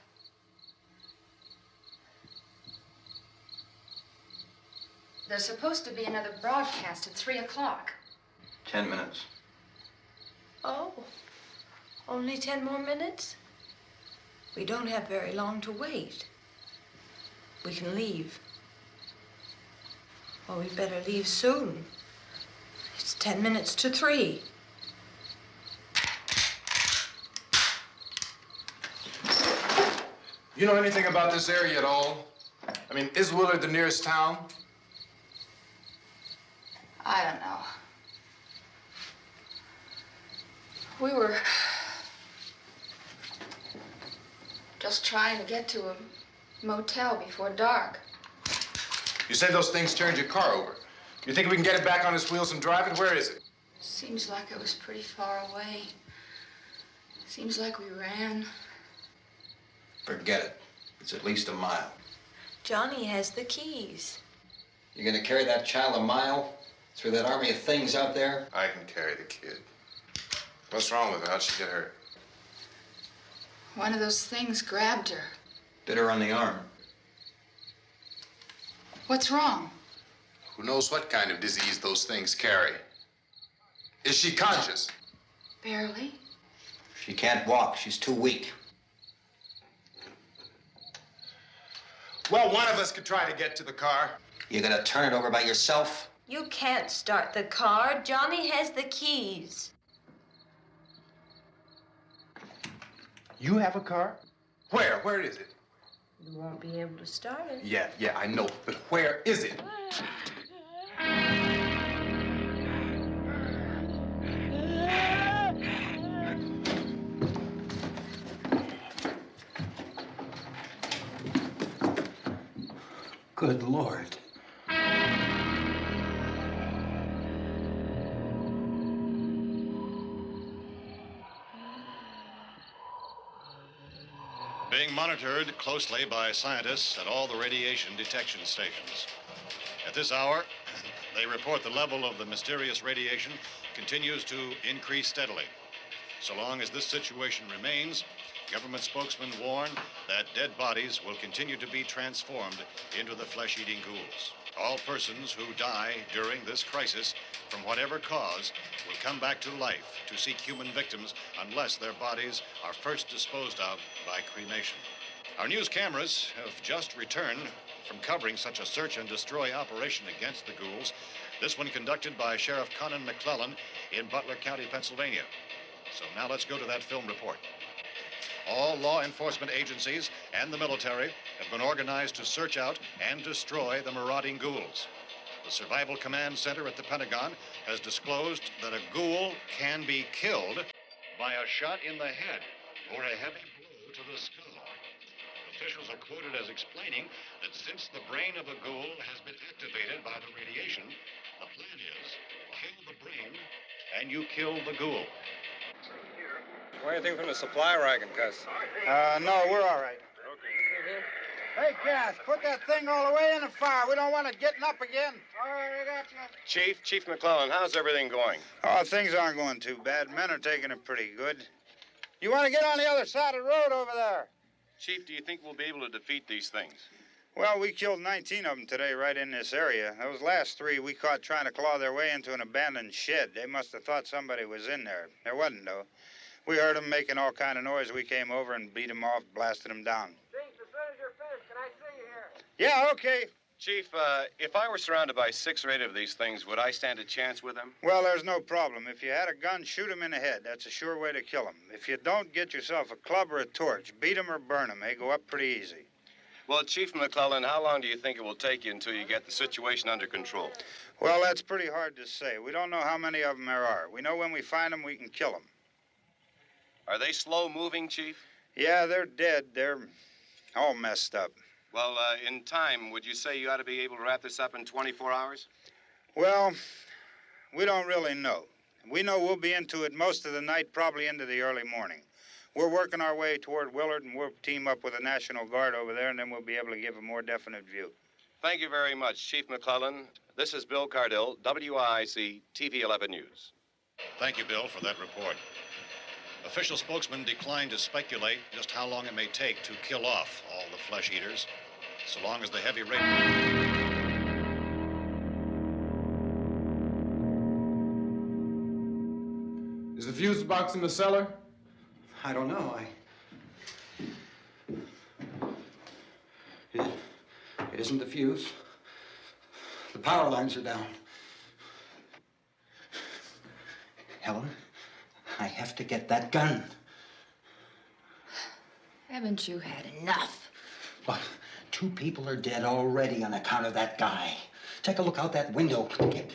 There's supposed to be another broadcast at 3 o'clock. 10 minutes. Oh, only 10 more minutes? We don't have very long to wait. We can leave. Well, we'd better leave soon. It's 10 minutes to 3. You know anything about this area at all? I mean, is Willard the nearest town? I don't know. We were just trying to get to a motel before dark. You say those things turned your car over. You think we can get it back on its wheels and drive it? Where is it? Seems like it was pretty far away. Seems like we ran. Forget it. It's at least a mile. Johnny has the keys. You're gonna carry that child a mile through that army of things out there? I can carry the kid. What's wrong with her? How'd she get hurt? One of those things grabbed her. Bit her on the arm. What's wrong? Who knows what kind of disease those things carry? Is she conscious? Barely. She can't walk. She's too weak. Well, one of us could try to get to the car. You gonna turn it over by yourself? You can't start the car. Johnny has the keys. You have a car? Where? Where is it? You won't be able to start it. Yeah, I know. But where is it? Good Lord. Being monitored closely by scientists at all the radiation detection stations. At this hour, they report the level of the mysterious radiation continues to increase steadily. So long as this situation remains, government spokesmen warn that dead bodies will continue to be transformed into the flesh-eating ghouls. All persons who die during this crisis, from whatever cause, will come back to life to seek human victims unless their bodies are first disposed of by cremation. Our news cameras have just returned from covering such a search and destroy operation against the ghouls, this one conducted by Sheriff Conan McClellan in Butler County, Pennsylvania. So now let's go to that film report. All law enforcement agencies and the military have been organized to search out and destroy the marauding ghouls. The Survival Command Center at the Pentagon has disclosed that a ghoul can be killed by a shot in the head or a heavy blow to the skull. Officials are quoted as explaining that since the brain of a ghoul has been activated by the radiation, the plan is kill the brain and you kill the ghoul. Want anything from the supply wagon, Cuz? No, we're all right. Okay. Hey, Cass, put that thing all the way in the fire. We don't want it getting up again. All right, I got you. Chief McClellan, how's everything going? Oh, things aren't going too bad. Men are taking it pretty good. You want to get on the other side of the road over there? Chief, do you think we'll be able to defeat these things? Well, we killed 19 of them today right in this area. Those last 3 we caught trying to claw their way into an abandoned shed. They must have thought somebody was in there. There wasn't, though. We heard them making all kind of noise. We came over and beat them off, blasted them down. Chief, as soon as you're finished, can I see you here? Yeah, okay. Chief, if I were surrounded by 6 or 8 of these things, would I stand a chance with them? Well, there's no problem. If you had a gun, shoot them in the head. That's a sure way to kill them. If you don't, get yourself a club or a torch. Beat them or burn them. They go up pretty easy. Well, Chief McClellan, how long do you think it will take you until you get the situation under control? Well, that's pretty hard to say. We don't know how many of them there are. We know when we find them, we can kill them. Are they slow-moving, Chief? Yeah, they're dead. They're all messed up. Well, in time, would you say you ought to be able to wrap this up in 24 hours? Well, we don't really know. We know we'll be into it most of the night, probably into the early morning. We're working our way toward Willard, and we'll team up with the National Guard over there, and then we'll be able to give a more definite view. Thank you very much, Chief McClellan. This is Bill Cardill, WIC TV 11 News. Thank you, Bill, for that report. Official spokesman declined to speculate just how long it may take to kill off all the flesh eaters, so long as the heavy rain... Is the fuse box in the cellar? I don't know. It isn't the fuse. The power lines are down. Helen, I have to get that gun. Haven't you had enough? Look, 2 people are dead already on account of that guy. Take a look out that window. Get...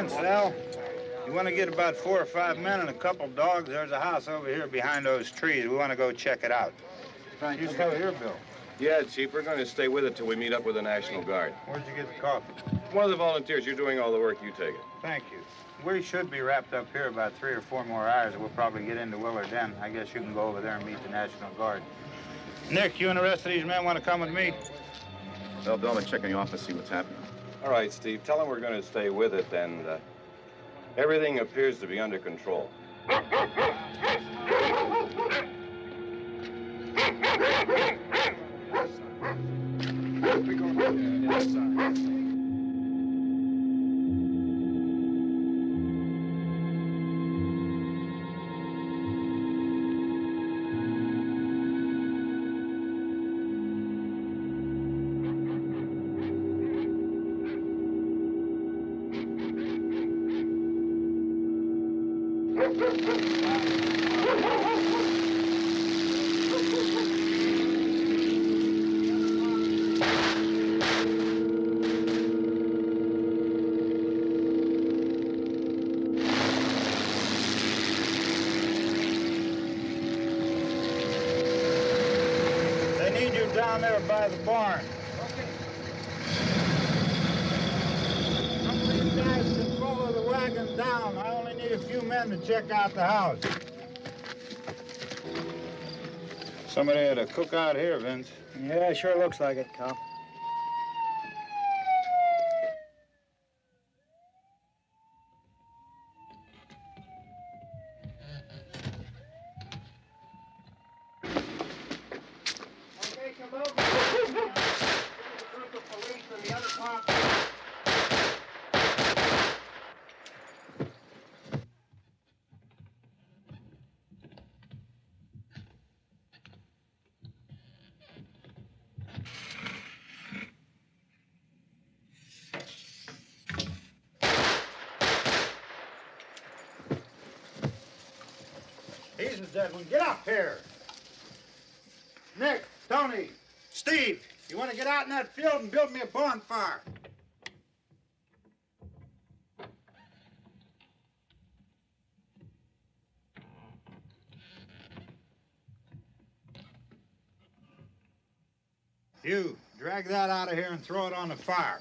Vince, Al. You want to get about 4 or 5 men and a couple dogs? There's a house over here behind those trees. We want to go check it out. Right. You still here, Bill? Yeah, Chief, we're going to stay with it till we meet up with the National Guard. Where'd you get the coffee? One of the volunteers. You're doing all the work. You take it. Thank you. We should be wrapped up here about 3 or 4 more hours. We'll probably get into Willard then. I guess you can go over there and meet the National Guard. Nick, you and the rest of these men want to come with me? Well, Bill, I'm checking the office, see what's happening. All right, Steve. Tell them we're going to stay with it, and everything appears to be under control. Down there by the barn. Some of these guys can follow the wagon down. I only need a few men to check out the house. Somebody had a cookout here, Vince. Yeah, sure looks like it, Cop. He's a dead one. Get up here. Nick, Tony, Steve, you want to get out in that field and build me a bonfire? You, drag that out of here and throw it on the fire.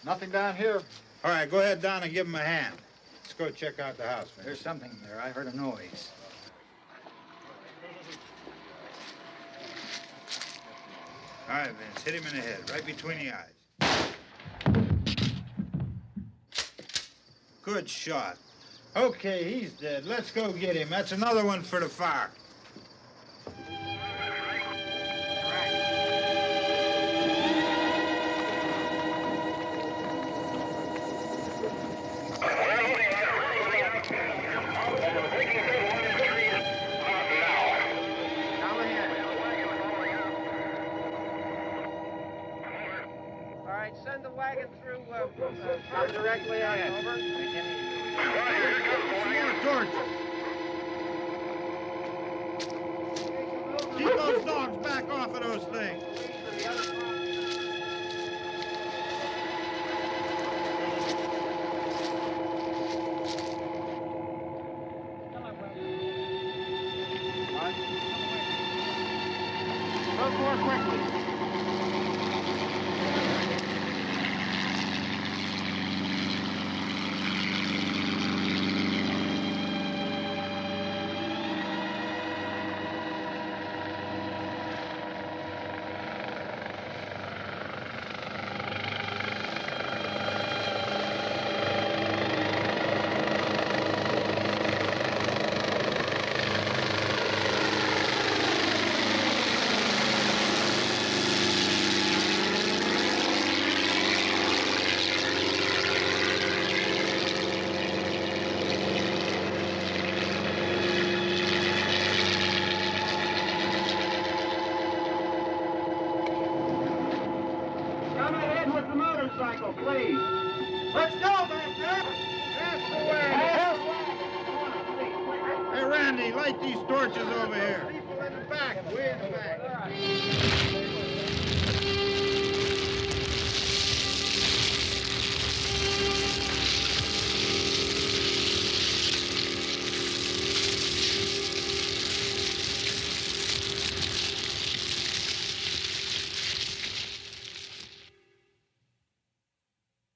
Nothing down here. All right, go ahead down and give him a hand. Let's go check out the house, man. There's something there. I heard a noise. All right, Vince, hit him in the head, right between the eyes. Good shot. Okay, he's dead. Let's go get him. That's another one for the fire. Send the wagon through directly on over. More torches. Keep those dogs back off of those things. Move more quickly. Please. Let's go back there. That's the way. Hey, Randy, light these torches over here. People in the back, way in the back.